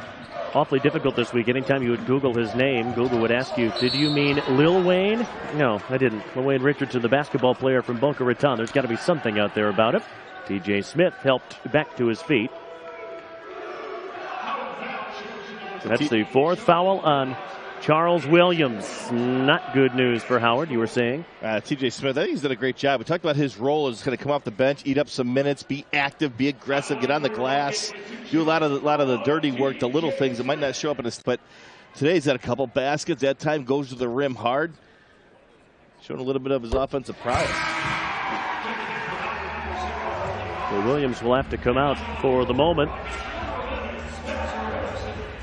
awfully difficult this week. Anytime you would Google his name, Google would ask you, did you mean Lil Wayne? No, I didn't. Lil Wayne Richardson, the basketball player from Boca Raton. There's got to be something out there about it. TJ Smith helped back to his feet. That's the fourth foul on Charles Williams. Not good news for Howard, you were saying. TJ Smith, I think he's done a great job. We talked about his role is going to come off the bench, eat up some minutes, be active, be aggressive, get on the glass, do a lot of the dirty work, the little things that might not show up in his. But today he's had a couple baskets. That time goes to the rim hard, showing a little bit of his offensive prowess. So Williams will have to come out for the moment.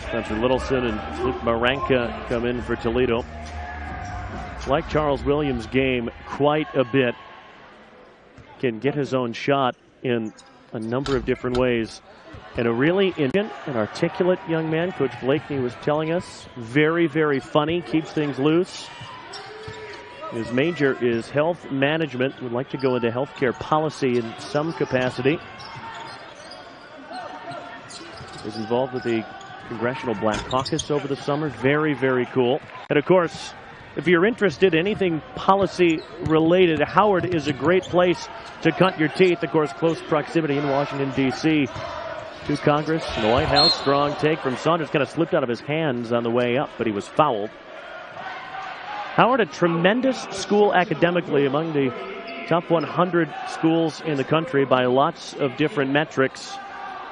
Spencer Littleson and Luke Maranka come in for Toledo. Like Charles Williams' game quite a bit. Can get his own shot in a number of different ways. And a really intelligent and articulate young man, Coach Blakeney was telling us. Very, very funny, keeps things loose. His major is health management. Would like to go into healthcare policy in some capacity. Was involved with the Congressional Black Caucus over the summer. Very, very cool. And of course, if you're interested in anything policy related, Howard is a great place to cut your teeth. Of course, close proximity in Washington, D.C. to Congress and the White House. Strong take from Saunders. Kind of slipped out of his hands on the way up, but he was fouled. Howard, a tremendous school academically, among the top 100 schools in the country by lots of different metrics.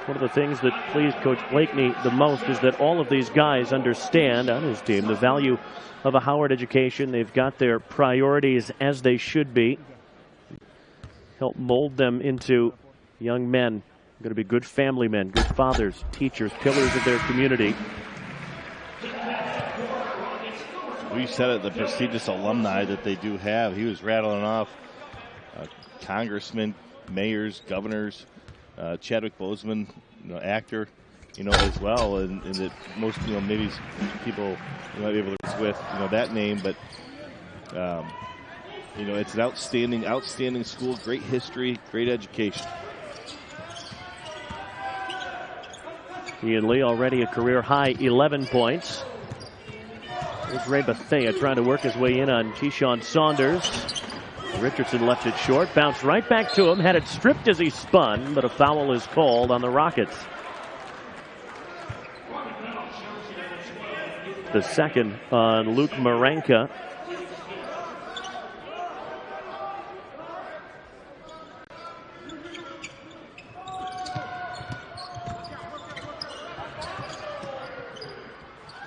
One of the things that pleased Coach Blakeney the most is that all of these guys understand on his team the value of a Howard education. They've got their priorities as they should be. Help mold them into young men. Going to be good family men, good fathers, teachers, pillars of their community. We said it, the prestigious alumni that they do have. He was rattling off congressmen, mayors, governors, Chadwick Boseman, actor, as well, and that most, maybe people might be able to with, that name, but it's an outstanding school, great history, great education. Ian Lee already a career high 11 points. There's Ray Bethea trying to work his way in on Keyshawn Saunders. Richardson left it short, bounced right back to him, had it stripped as he spun, but a foul is called on the Rockets. The second on Luke Maranka.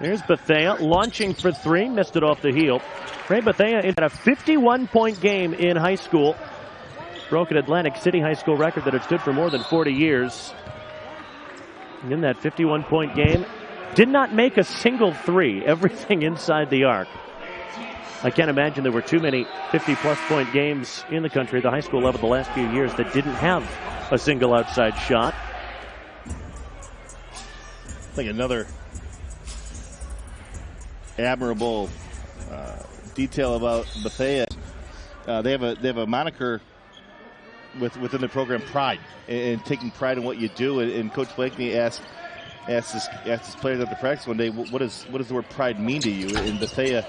There's Bethea launching for three, missed it off the heel. Ray Bethea had a 51-point game in high school. Broke an Atlantic City high school record that had stood for more than 40 years. And in that 51-point game, did not make a single three. Everything inside the arc. I can't imagine there were too many 50-plus point games in the country at the high school level the last few years that didn't have a single outside shot. I think another admirable detail about Bethea. They have a moniker within the program, pride, and taking pride in what you do. And Coach Blakeney asked his players after practice one day, what does the word pride mean to you? And Bethea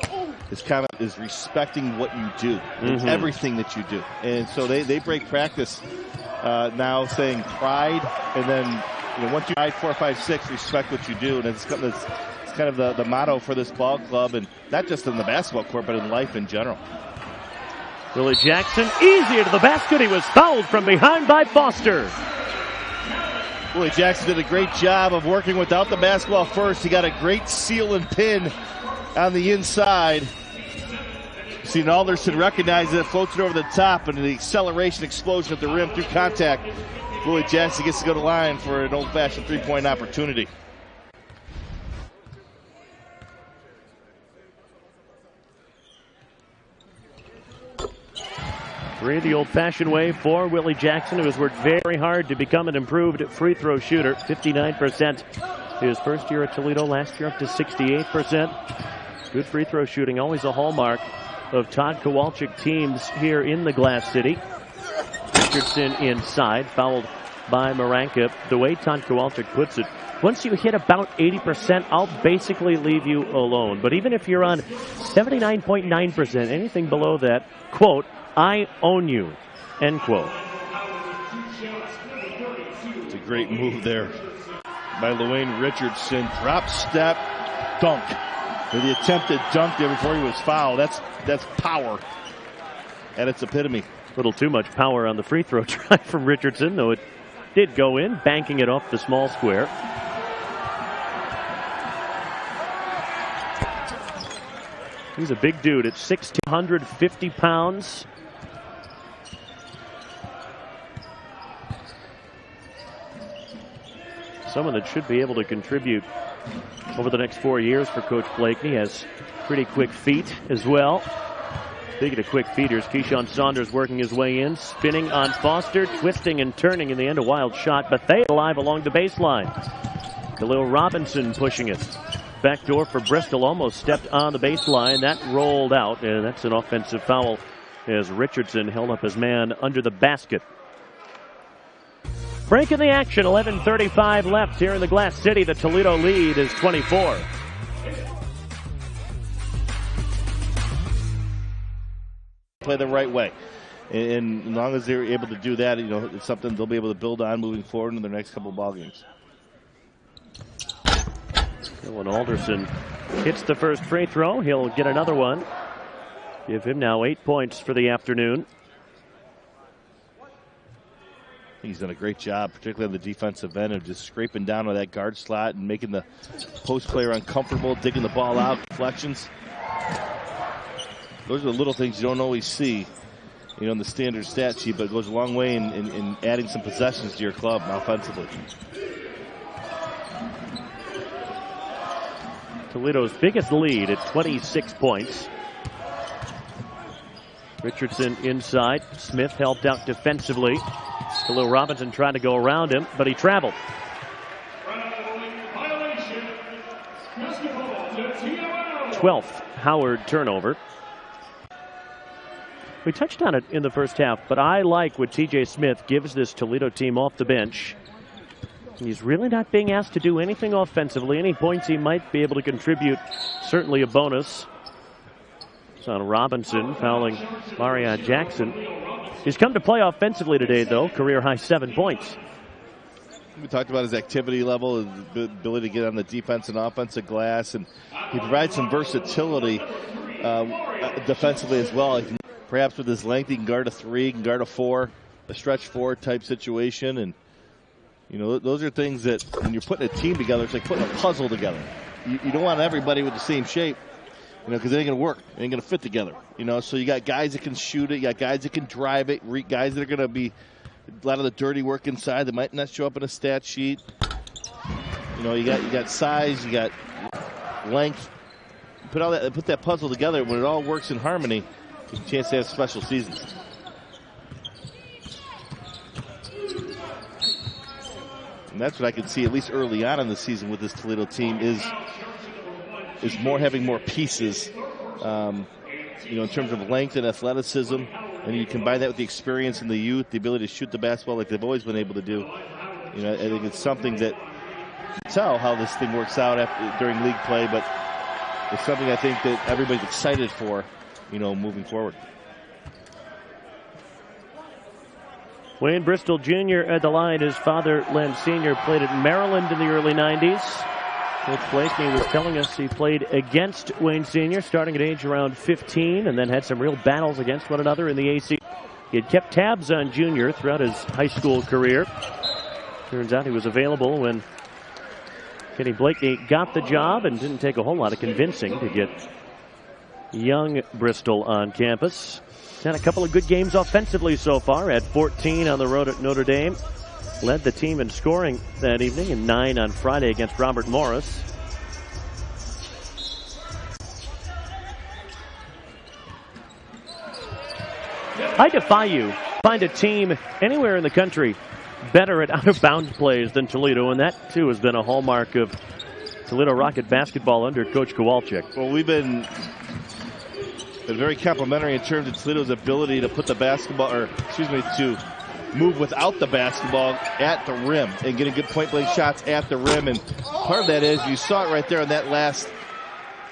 is respecting what you do, everything that you do. And so they break practice now saying pride, and then once you 4, 5, 6, respect what you do, and it's kind of the motto for this ball club, and not just in the basketball court, but in life in general. Willie Jackson, easy into the basket. He was fouled from behind by Foster. Willie Jackson did a great job of working without the basketball first. He got a great seal and pin on the inside. See, Alderson recognizes it, floats it over the top, and the acceleration explosion at the rim through contact. Willie Jackson gets to go to the line for an old-fashioned three-point opportunity. Three the old-fashioned way for Willie Jackson, who has worked very hard to become an improved free throw shooter. 59% his first year at Toledo, last year up to 68%. Good free throw shooting, always a hallmark of Todd Kowalczyk teams here in the Glass City. Richardson inside, fouled by Maranka. The way Todd Kowalczyk puts it, once you hit about 80%, I'll basically leave you alone. But even if you're on 79.9%, anything below that, quote, I own you, end quote. It's a great move there by Luane Richardson. Drop step, dunk. For the attempted dunk there before he was fouled. That's power at its epitome. A little too much power on the free throw try from Richardson, though it did go in, banking it off the small square. He's a big dude at 6'2", 150 pounds. Someone that should be able to contribute over the next 4 years for Coach Blakeney. Has pretty quick feet as well. Speaking of quick feeters, Keyshawn Saunders working his way in, spinning on Foster, twisting and turning in the end, a wild shot, but they alive along the baseline. Khalil Robinson pushing it. Backdoor for Bristol, almost stepped on the baseline. That rolled out, and that's an offensive foul as Richardson held up his man under the basket. Break in the action, 11:35 left here in the Glass City. The Toledo lead is 24. Play the right way. And as long as they're able to do that, it's something they'll be able to build on moving forward in their next couple of ball games. When Alderson hits the first free throw, he'll get another one. Give him now 8 points for the afternoon. He's done a great job, particularly on the defensive end, of just scraping down on that guard slot and making the post player uncomfortable, digging the ball out, deflections. Those are the little things you don't always see, in the standard stat sheet, but it goes a long way in adding some possessions to your club offensively. Toledo's biggest lead at 26 points. Richardson inside. Smith helped out defensively. Khalil Robinson trying to go around him, but he traveled. 12th Howard turnover. We touched on it in the first half, but I like what TJ Smith gives this Toledo team off the bench. He's really not being asked to do anything offensively. Any points he might be able to contribute, certainly a bonus. It's on Robinson, fouling Marion Jackson. He's come to play offensively today, though. Career high 7 points. We talked about his activity level, his ability to get on the defense and offensive glass, and he provides some versatility defensively as well. He can, perhaps with his length, he can guard a 3, he can guard a 4, a stretch 4 type situation, and those are things that when you're putting a team together, it's like putting a puzzle together. You don't want everybody with the same shape, because it ain't going to work. It ain't going to fit together. So you got guys that can shoot it, you got guys that can drive it, guys that are going to be a lot of the dirty work inside that might not show up in a stat sheet. You got size, you got length. Put that puzzle together. When it all works in harmony, you have a chance to have special seasons. And that's what I can see, at least early on in the season with this Toledo team, is having more pieces, in terms of length and athleticism. And you combine that with the experience and the youth, the ability to shoot the basketball like they've always been able to do. I think it's something that you can tell how this thing works out during league play, but it's something I think that everybody's excited for, moving forward. Wayne Bristol Jr. at the line. His father, Len Sr., played at Maryland in the early 90s. Coach Blakeney was telling us he played against Wayne Sr. starting at age around 15 and then had some real battles against one another in the AC. He had kept tabs on Jr. throughout his high school career. Turns out he was available when Kenny Blakeney got the job, and didn't take a whole lot of convincing to get young Bristol on campus. He's had a couple of good games offensively so far. Had 14 on the road at Notre Dame. Led the team in scoring that evening, and 9 on Friday against Robert Morris. I defy you. Find a team anywhere in the country better at out-of-bounds plays than Toledo, and that, too, has been a hallmark of Toledo Rocket basketball under Coach Kowalczyk. Well, we've been very complimentary in terms of Toledo's ability to put the basketball, to move without the basketball at the rim and getting good point-blank shots at the rim. And part of that is, you saw it right there on that last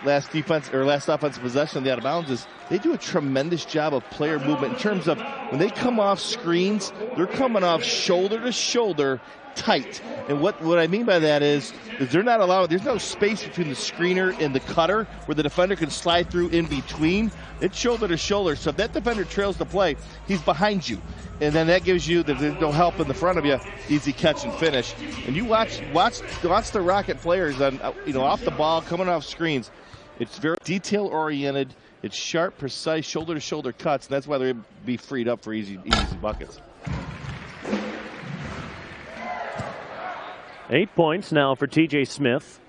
offensive possession of the out of bounds, is they do a tremendous job of player movement in terms of when they come off screens, they're coming off shoulder to shoulder tight. And what I mean by that is they're not allowing, there's no space between the screener and the cutter where the defender can slide through in between. It's shoulder to shoulder. So if that defender trails the play, he's behind you. And then that gives you, there's no help in the front of you, easy catch and finish. And you watch the Rocket players on, off the ball, coming off screens. It's very detail oriented. It's sharp, precise, shoulder to shoulder cuts, and that's why they'll be freed up for easy buckets. 8 points now for TJ Smith.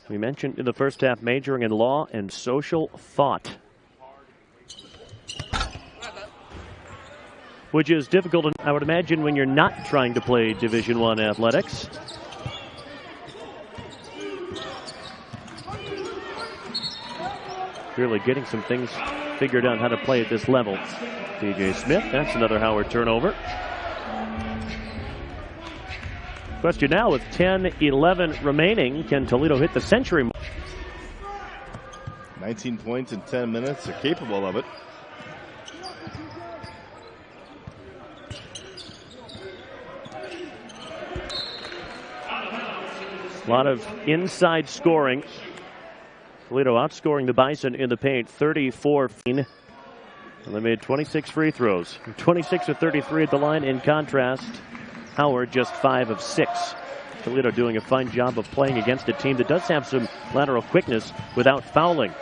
We mentioned in the first half majoring in law and social thought, which is difficult, I would imagine, when you're not trying to play Division I athletics. Really getting some things figured out how to play at this level. TJ Smith, that's another Howard turnover. Question now, with 10-11 remaining, can Toledo hit the century mark? 19 points in 10 minutes, they're capable of it. A lot of inside scoring. Toledo outscoring the Bison in the paint 34-15. And they made 26 free throws. 26 of 33 at the line. In contrast, Howard just 5 of 6. Toledo doing a fine job of playing against a team that does have some lateral quickness without fouling.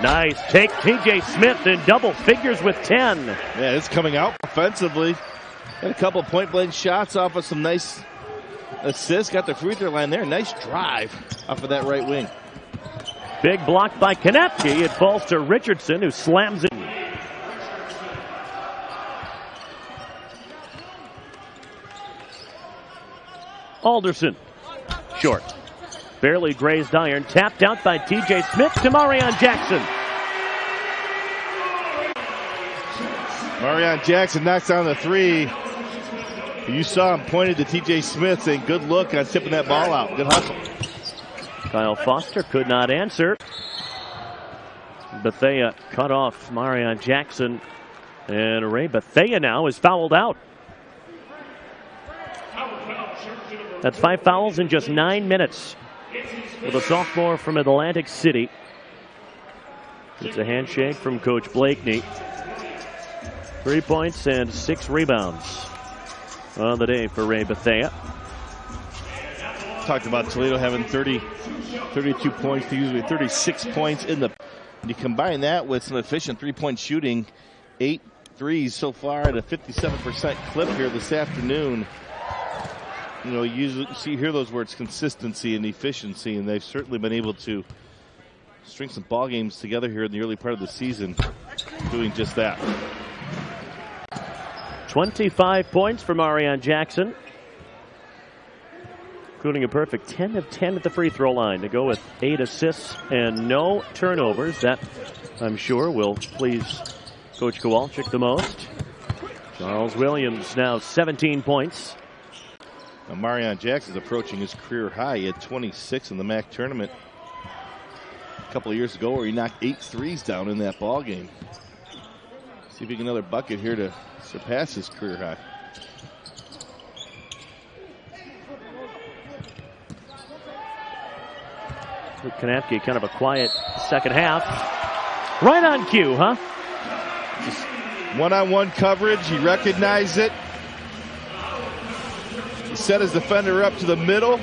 Nice take, TJ Smith in double figures with 10. Yeah, it's coming out offensively. Got a couple point blank shots off of some nice assists. Got the free throw line there. Nice drive off of that right wing. Big block by Konecki. It falls to Richardson, who slams it. Alderson, short. Barely grazed iron. Tapped out by TJ Smith to Marion Jackson. Marion Jackson knocks down the three. You saw him pointed to TJ Smith saying, good look on tipping that ball out. Good hustle. Kyle Foster could not answer. Bethea cut off Marion Jackson. And Ray Bethea now is fouled out. That's 5 fouls in just 9 minutes for the sophomore from Atlantic City. It's a handshake from Coach Blakeney. 3 points and 6 rebounds on the day for Ray Bethea. Talked about Toledo having 32 points, usually 36 points in the. You combine that with some efficient three-point shooting, 8 threes so far at a 57% clip here this afternoon. You know, you hear those words, consistency and efficiency, and they've certainly been able to string some ball games together here in the early part of the season, doing just that. 25 points for Marion Jackson, including a perfect 10 of 10 at the free throw line to go with 8 assists and no turnovers. That, I'm sure, will please Coach Kowalczyk the most. Charles Williams now 17 points. Now Marion Jackson's approaching his career high at 26 in the MAC tournament a couple of years ago, where he knocked 8 threes down in that ball game. See if he can get another bucket here to surpass his career high. Konecki, kind of a quiet second half. Right on cue, huh? Just one-on-one coverage. He recognized it. He set his defender up to the middle.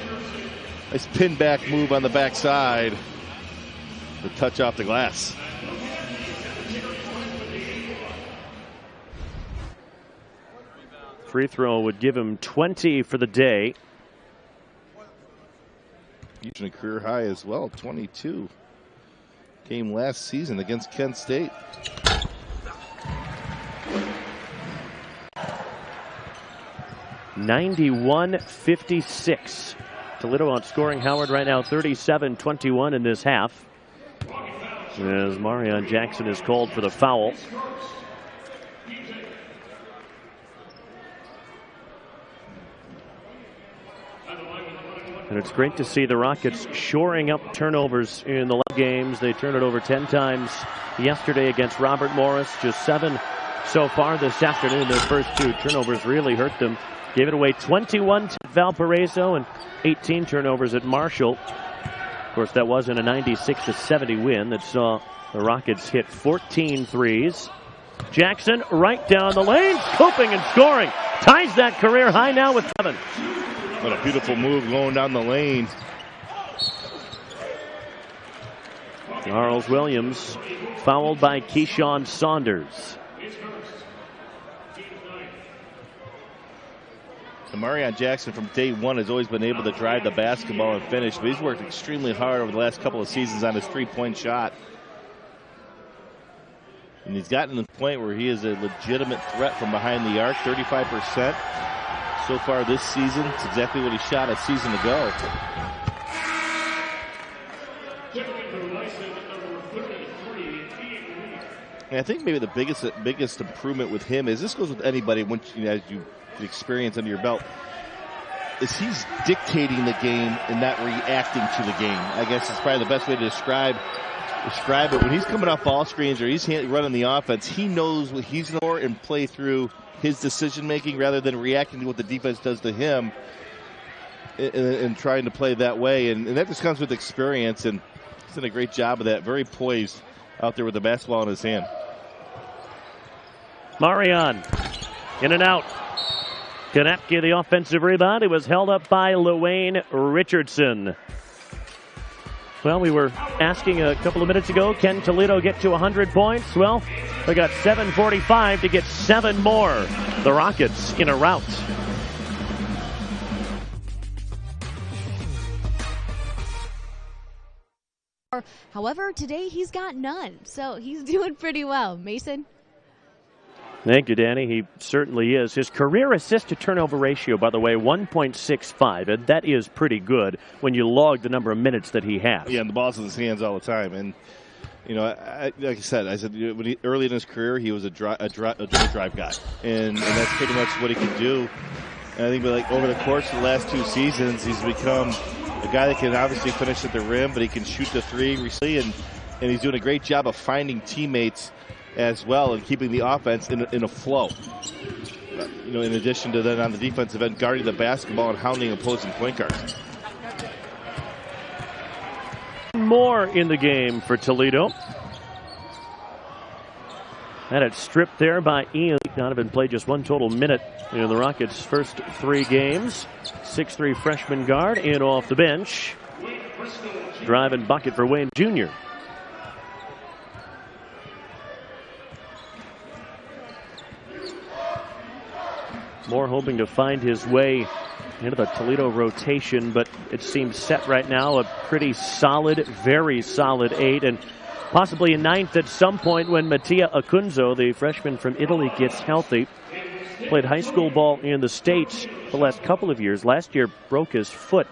Nice pin back move on the backside. The touch off the glass. Free throw would give him 20 for the day. A career high as well, 22. Game last season against Kent State. (91-56). Toledo outscoring Howard right now 37-21 in this half. as Marion Jackson is called for the foul. And it's great to see the Rockets shoring up turnovers in the games. They turned it over 10 times yesterday against Robert Morris. Just 7 so far this afternoon. Their first 2 turnovers really hurt them. Gave it away 21 to Valparaiso and 18 turnovers at Marshall. Of course, that wasn't a 96-70 win that saw the Rockets hit 14 threes. Jackson right down the lane, scooping and scoring. Ties that career high now with 7. What a beautiful move going down the lane. Charles Williams fouled by Keyshawn Saunders. Marion Jackson from day one has always been able to drive the basketball and finish, but he's worked extremely hard over the last couple of seasons on his 3-point shot. And he's gotten to the point where he is a legitimate threat from behind the arc, 35%. So far this season, it's exactly what he shot a season ago. And I think maybe the biggest improvement with him is, this goes with anybody once as you experience under your belt, is he's dictating the game and not reacting to the game. I guess it's probably the best way to describe it. When he's coming off ball screens or he's running the offense, he knows what he's going for and play through his decision making rather than reacting to what the defense does to him and trying to play that way. And that just comes with experience, and he's done a great job of that. Very poised out there with the basketball in his hand. Marion in and out. Konepke the offensive rebound. It was held up by LaWayne Richardson. Well, we were asking a couple of minutes ago, can Toledo get to 100 points? Well, they got 7:45 to get 7 more. The Rockets in a rout. However, today he's got none, so he's doing pretty well. Mason? Thank you, Danny. He certainly is. His career assist to turnover ratio, by the way, 1.65, and that is pretty good when you log the number of minutes that he has. Yeah, and the ball's in his hands all the time. And, you know, like I said, when early in his career, he was a drive guy. And that's pretty much what he could do. And I think like over the course of the last 2 seasons, he's become a guy that can obviously finish at the rim, but he can shoot the three recently, and he's doing a great job of finding teammates as well and keeping the offense in a flow. You know, in addition to then on the defensive end, guarding the basketball and hounding opposing point guards. More in the game for Toledo. Had it stripped there by Ian. Donovan played just 1 total minute in the Rockets' first 3 games. 6'3" freshman guard in off the bench. Driving bucket for Wayne Jr. Moore hoping to find his way into the Toledo rotation, but it seems set right now. A pretty solid, very solid 8, and possibly a 9th at some point when Mattia Acunzo, the freshman from Italy, gets healthy. Played high school ball in the States the last couple of years. Last year broke his foot.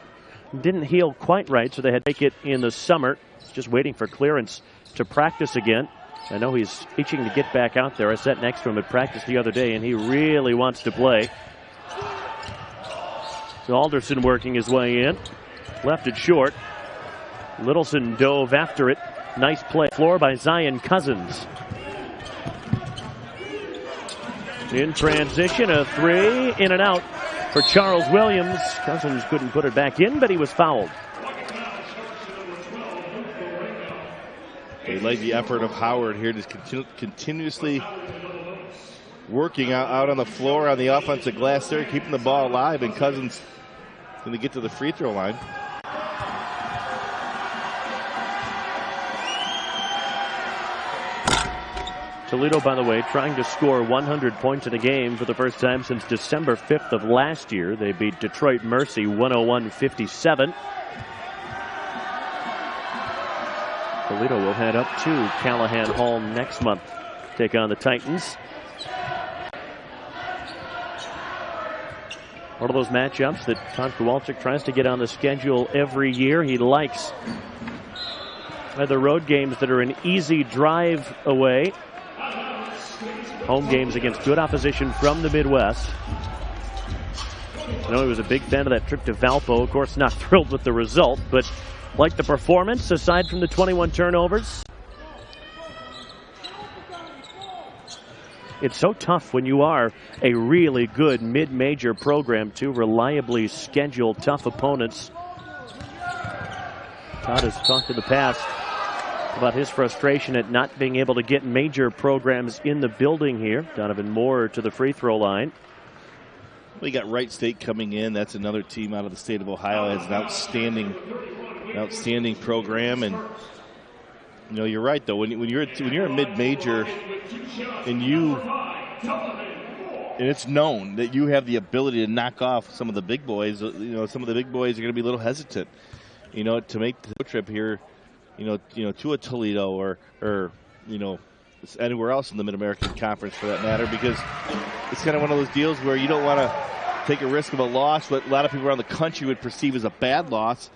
Didn't heal quite right, so they had to take it in the summer. He's just waiting for clearance to practice again. I know he's itching to get back out there. I sat next to him at practice the other day, and he really wants to play. So Alderson working his way in. Left it short. Littleson dove after it. Nice play. Floor by Zion Cousins. In transition, a 3. In and out for Charles Williams. Cousins couldn't put it back in, but he was fouled. They like the effort of Howard here, just continuously working out on the floor on the offensive glass there, keeping the ball alive, and Cousins going to get to the free throw line. Toledo, by the way, trying to score 100 points in a game for the first time since December 5th of last year. They beat Detroit Mercy 101-57. Toledo will head up to Callahan Hall next month, take on the Titans. One of those matchups that Todd Kowalczyk tries to get on the schedule every year. He likes are the road games that are an easy drive away. Home games against good opposition from the Midwest. I know he was a big fan of that trip to Valpo. Of course, not thrilled with the result, but liked the performance aside from the 21 turnovers. It's so tough when you are a really good mid-major program to reliably schedule tough opponents. Todd has talked in the past about his frustration at not being able to get major programs in the building here. Donovan Moore to the free throw line. We got Wright State coming in. That's another team out of the state of Ohio. Has an outstanding program. And you know, you're right though. When you're a mid-major, and it's known that you have the ability to knock off some of the big boys. You know, some of the big boys are going to be a little hesitant, you know, to make the trip here, you know, to a Toledo or you know, anywhere else in the Mid-American Conference for that matter, because it's kind of one of those deals where you don't want to take a risk of a loss, what a lot of people around the country would perceive as a bad loss,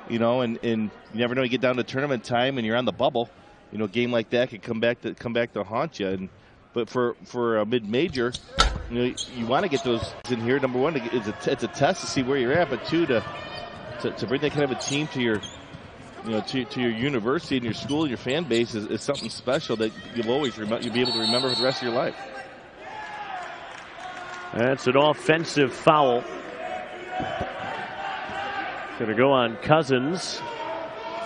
you know, and you never know. You get down to tournament time and you're on the bubble, you know, a game like that could come back to haunt you. But for a mid-major, you know, you want to get those in here. Number one, it's a test to see where you're at, but two, to bring that kind of a team to your, you know, to your university and your school and your fan base is something special that you'll be able to remember for the rest of your life. That's an offensive foul. Going to go on Cousins.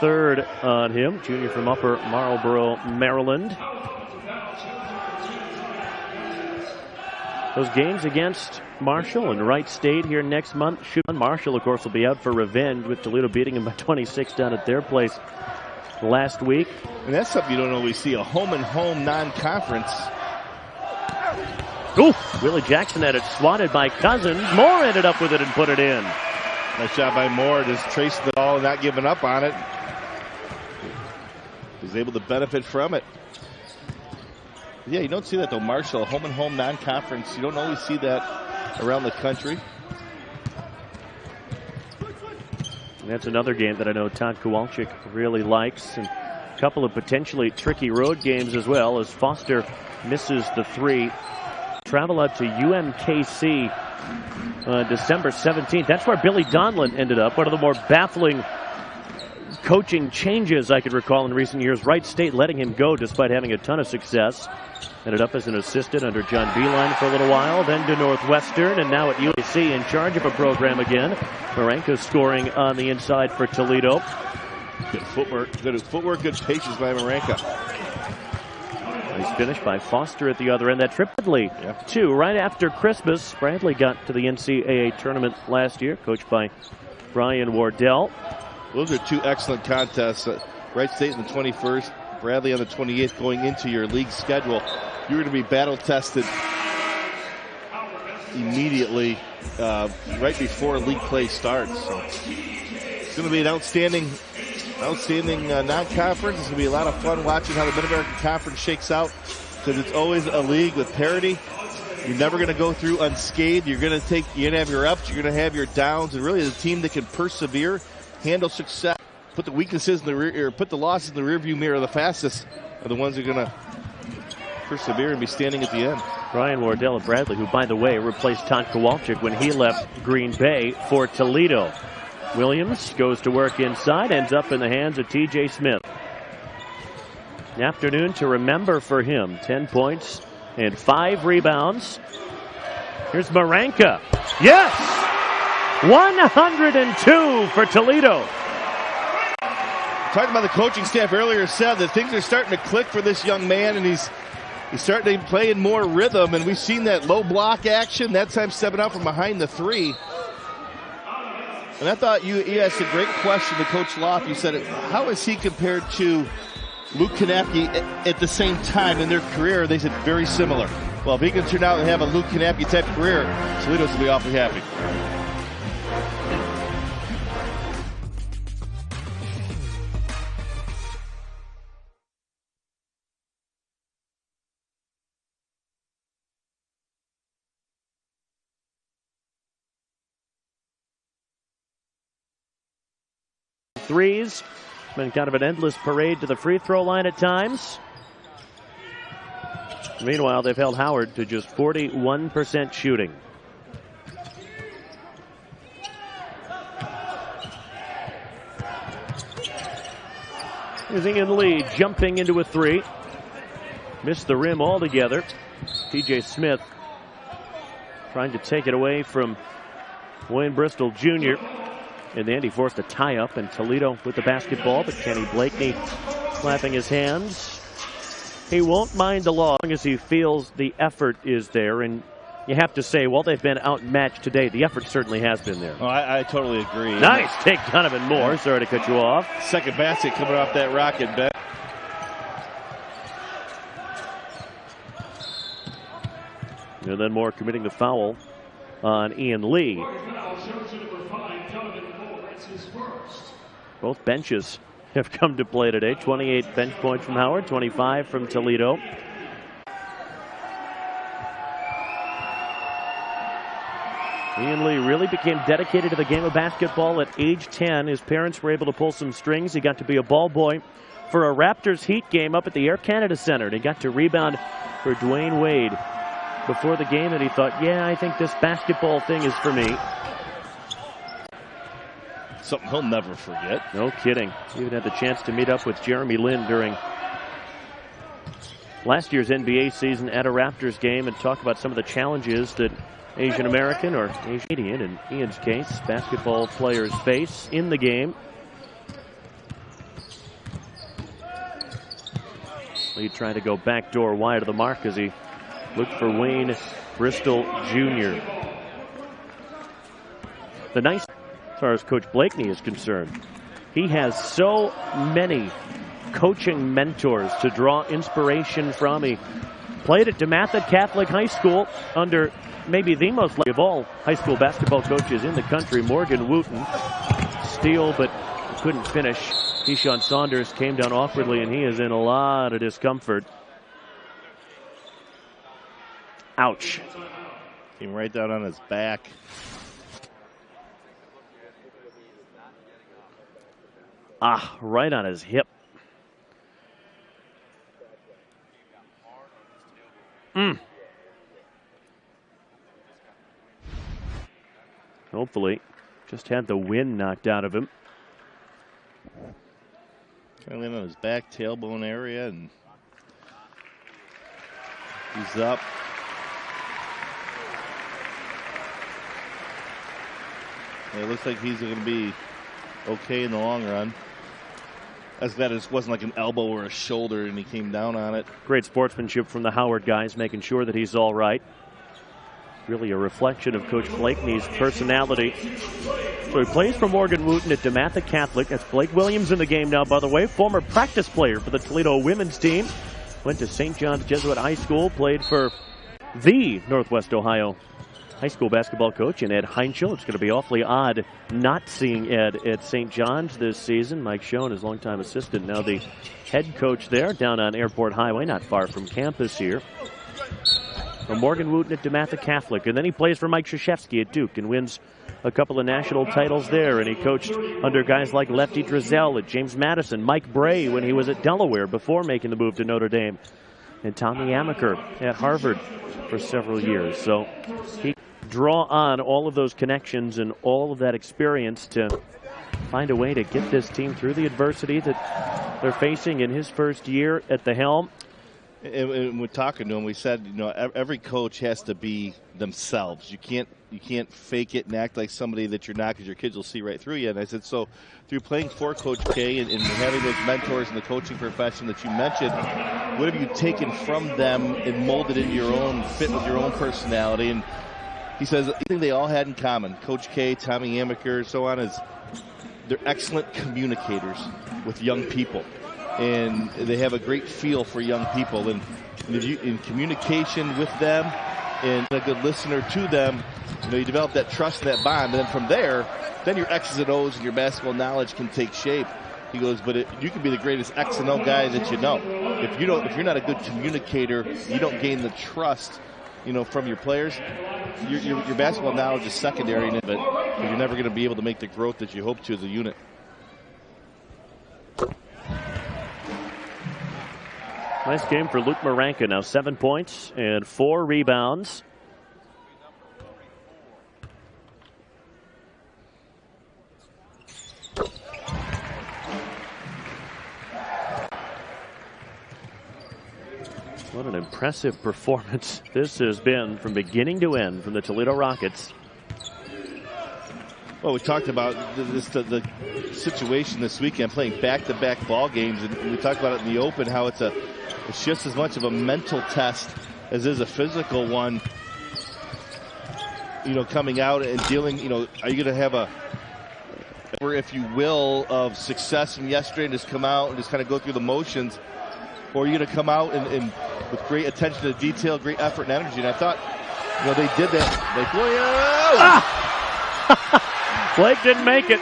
Third on him, junior from Upper Marlboro, Maryland. Those games against Marshall and Wright State here next month. Marshall, of course, will be out for revenge with Toledo beating him by 26 down at their place last week. And that's something you don't always see, a home-and-home non-conference. Ooh, Willie Jackson had it swatted by Cousins. Moore ended up with it and put it in. Nice job by Moore, just tracing the ball and not giving up on it. He was able to benefit from it. Yeah, you don't see that though, Marshall, home-and-home non-conference. You don't always see that around the country. And that's another game that I know Todd Kowalczyk really likes. And a couple of potentially tricky road games as well, as Foster misses the three. Travel out to UMKC December 17th. That's where Billy Donlin ended up. One of the more baffling coaching changes I could recall in recent years. Wright State letting him go despite having a ton of success. Ended up as an assistant under John Beeline for a little while, then to Northwestern, and now at UAC in charge of a program again. Marenka scoring on the inside for Toledo. Good footwork, good patience by Marenka. Nice finish by Foster at the other end. That trip Bradley, too, right after Christmas. Bradley got to the NCAA tournament last year, coached by Brian Wardell. Those are two excellent contests. Wright State in the 21st, Bradley on the 28th, going into your league schedule. You're going to be battle tested immediately right before league play starts. So it's going to be an outstanding non-conference. It's going to be a lot of fun watching how the Mid-American Conference shakes out, because it's always a league with parity. You're never going to go through unscathed. You're going to have your ups, you're going to have your downs, and really the team that can persevere, handle success, put the weaknesses in the rear, or put the losses in the rearview mirror the fastest, are the ones that are going to persevere and be standing at the end. Brian Wardell of Bradley, who, by the way, replaced Todd Kowalczyk when he left Green Bay for Toledo. Williams goes to work inside, ends up in the hands of T.J. Smith. An afternoon to remember for him. 10 points and 5 rebounds. Here's Marenka. Yes! 102 for Toledo. Talking about the coaching staff earlier, said that things are starting to click for this young man, and he's starting to play in more rhythm, and we've seen that low block action, that time stepping out from behind the three. And I thought you asked a great question to Coach Loft. You said, how is he compared to Luke Kanapke at the same time in their career? They said very similar. Well, if he can turn out and have a Luke Kanapke type career, Toledo's will be awfully happy. Threes Been kind of an endless parade to the free throw line at times. Meanwhile, they've held Howard to just 41% shooting. Here's Ian Lee jumping into a three. Missed the rim altogether. TJ Smith trying to take it away from Wayne Bristol Jr. In the end, he forced a tie-up, and Toledo with the basketball, but Kenny Blakeney clapping his hands. He won't mind the long as he feels the effort is there, and you have to say, well, they've been outmatched today. The effort certainly has been there. Oh, I totally agree. Nice take, Donovan Moore. Sorry to cut you off. Second basket coming off that rocket, Ben. And then Moore committing the foul on Ian Lee. Both benches have come to play today. 28 bench points from Howard, 25 from Toledo. Ian Lee really became dedicated to the game of basketball at age 10. His parents were able to pull some strings. He got to be a ball boy for a Raptors Heat game up at the Air Canada Center. And he got to rebound for Dwayne Wade before the game, and he thought, yeah, I think this basketball thing is for me. Something he'll never forget. No kidding. He even had the chance to meet up with Jeremy Lin during last year's NBA season at a Raptors game and talk about some of the challenges that Asian American or Asian Indian, in Ian's case, basketball players face in the game. Lee trying to go backdoor wide of the mark as he looked for Wayne Bristol Jr. The nice, as far as Coach Blakeney is concerned, he has so many coaching mentors to draw inspiration from. He played at DeMatha Catholic High School under maybe the most of all high school basketball coaches in the country, Morgan Wooten. Steal, but couldn't finish. Keyshawn Saunders came down awkwardly, and he is in a lot of discomfort. Ouch. Came right down on his back. Right on his hip. Hopefully, just had the wind knocked out of him. Kind of on his back tailbone area, and he's up. And it looks like he's going to be okay in the long run. As that it wasn't like an elbow or a shoulder, and he came down on it. Great sportsmanship from the Howard guys, making sure that he's all right. Really a reflection of Coach Blakeney's personality. So he plays for Morgan Wooten at DeMatha Catholic. That's Blake Williams in the game now, by the way. Former practice player for the Toledo women's team. Went to St. John's Jesuit High School. Played for the Northwest Ohio high school basketball coach in Ed Heinschel. It's going to be awfully odd not seeing Ed at St. John's this season. Mike Schoen, his longtime assistant, now the head coach there down on Airport Highway, not far from campus here. From Morgan Wooten at DeMatha Catholic. And then he plays for Mike Krzyzewski at Duke and wins a couple of national titles there. And he coached under guys like Lefty Drizel at James Madison, Mike Bray when he was at Delaware before making the move to Notre Dame, and Tommy Amaker at Harvard for several years. So he draw on all of those connections and all of that experience to find a way to get this team through the adversity that they're facing in his first year at the helm. And we're talking to him. We said, you know, every coach has to be themselves. You can't fake it and act like somebody that you're not, because your kids will see right through you. And I said, so through playing for Coach K and having those mentors in the coaching profession that you mentioned, what have you taken from them and molded into your own, fit with your own personality? And he says, the thing they all had in common, Coach K, Tommy Amaker, so on, is they're excellent communicators with young people. And they have a great feel for young people. And in communication with them and a good listener to them, you know, you develop that trust and that bond. And then from there, then your X's and O's and your basketball knowledge can take shape. He goes, but you can be the greatest X and O guy that you know. If you're not a good communicator, you don't gain the trust, you know, from your players. Your basketball knowledge is secondary, but you're never going to be able to make the growth that you hope to as a unit. Nice game for Luke Maranka. Now 7 points and 4 rebounds. What an impressive performance this has been from beginning to end from the Toledo Rockets. Well, we talked about the situation this weekend, playing back-to-back ball games, and we talked about it in the open, how it's just as much of a mental test as is a physical one. You know, coming out and dealing. You know, are you going to have a, if you will, of success from yesterday and just come out and just kind of go through the motions, or are you going to come out and with great attention to detail, great effort and energy? And I thought, you know, they did that. Blake Williams. Blake didn't make it.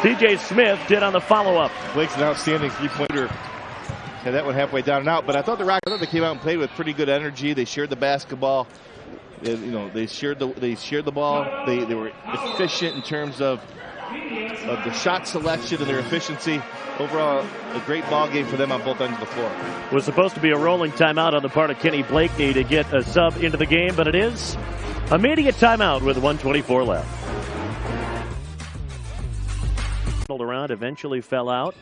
DJ Smith did on the follow-up. Blake's an outstanding three-pointer. Had that one halfway down and out. But I thought they came out and played with pretty good energy. They shared the basketball. You know, they shared the ball. They were efficient in terms of the shot selection and their efficiency. Overall, a great ball game for them on both ends of the floor. It was supposed to be a rolling timeout on the part of Kenny Blakeney to get a sub into the game, but it is immediate timeout with 1:24 left. Around, eventually fell out.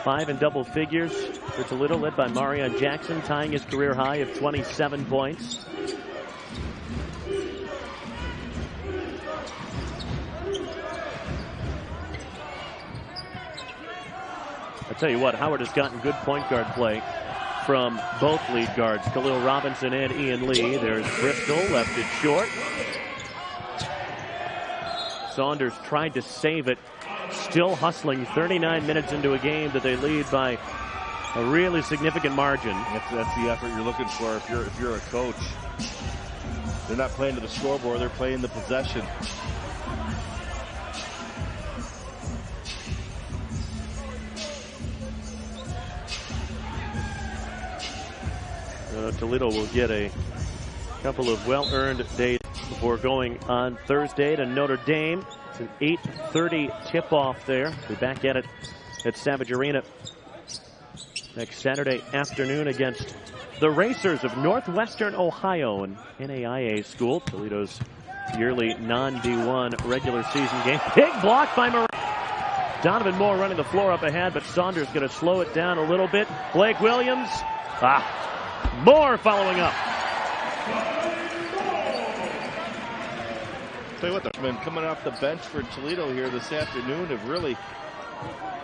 5 in double figures for Toledo, led by Marion Jackson, tying his career high of 27 points. I tell you what, Howard has gotten good point guard play from both lead guards, Khalil Robinson and Ian Lee. There's Bristol, left it short. Saunders tried to save it, still hustling 39 minutes into a game that they lead by a really significant margin. That's the effort you're looking for if you're a coach. They're not playing to the scoreboard, they're playing the possession. Toledo will get a couple of well-earned days before going on Thursday to Notre Dame. It's an 8:30 tip-off there. Be back at it at Savage Arena next Saturday afternoon against the Racers of Northwestern Ohio, an NAIA school. Toledo's yearly non-D1 regular season game. Big block by Moran. Donovan Moore running the floor up ahead, but Saunders going to slow it down a little bit. Blake Williams. Moore following up. Tell you what, the men coming off the bench for Toledo here this afternoon have really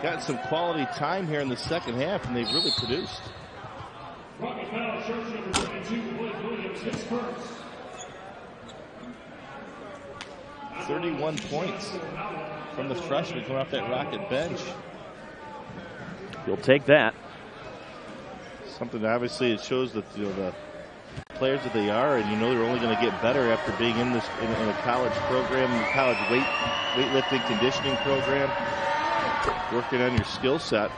gotten some quality time here in the second half, and they've really produced. 31 points from the freshman coming off that Rocket bench. You'll take that. Something that obviously it shows that, you know, the players that they are, and you know they're only going to get better after being in a college program, college weightlifting conditioning program, working on your skill set.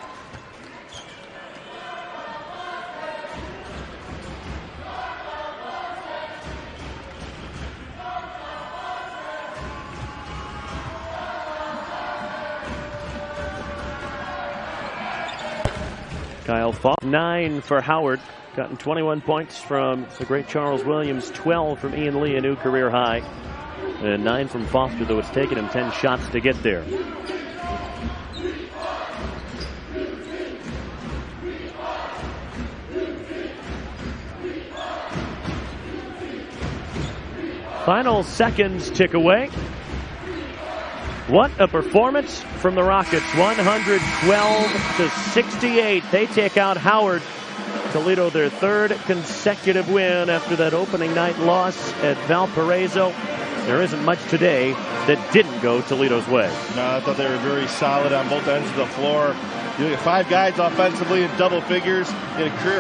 Kyle Falk, 9 for Howard. Gotten 21 points from the great Charles Williams, 12 from Ian Lee, a new career high. And 9 from Foster, though it's taken him 10 shots to get there. Final seconds tick away. What a performance from the Rockets. 112-68. They take out Howard. Toledo their third consecutive win after that opening night loss at Valparaiso. There isn't much today that didn't go Toledo's way. No, I thought they were very solid on both ends of the floor. You look at 5 guys offensively in double figures in a career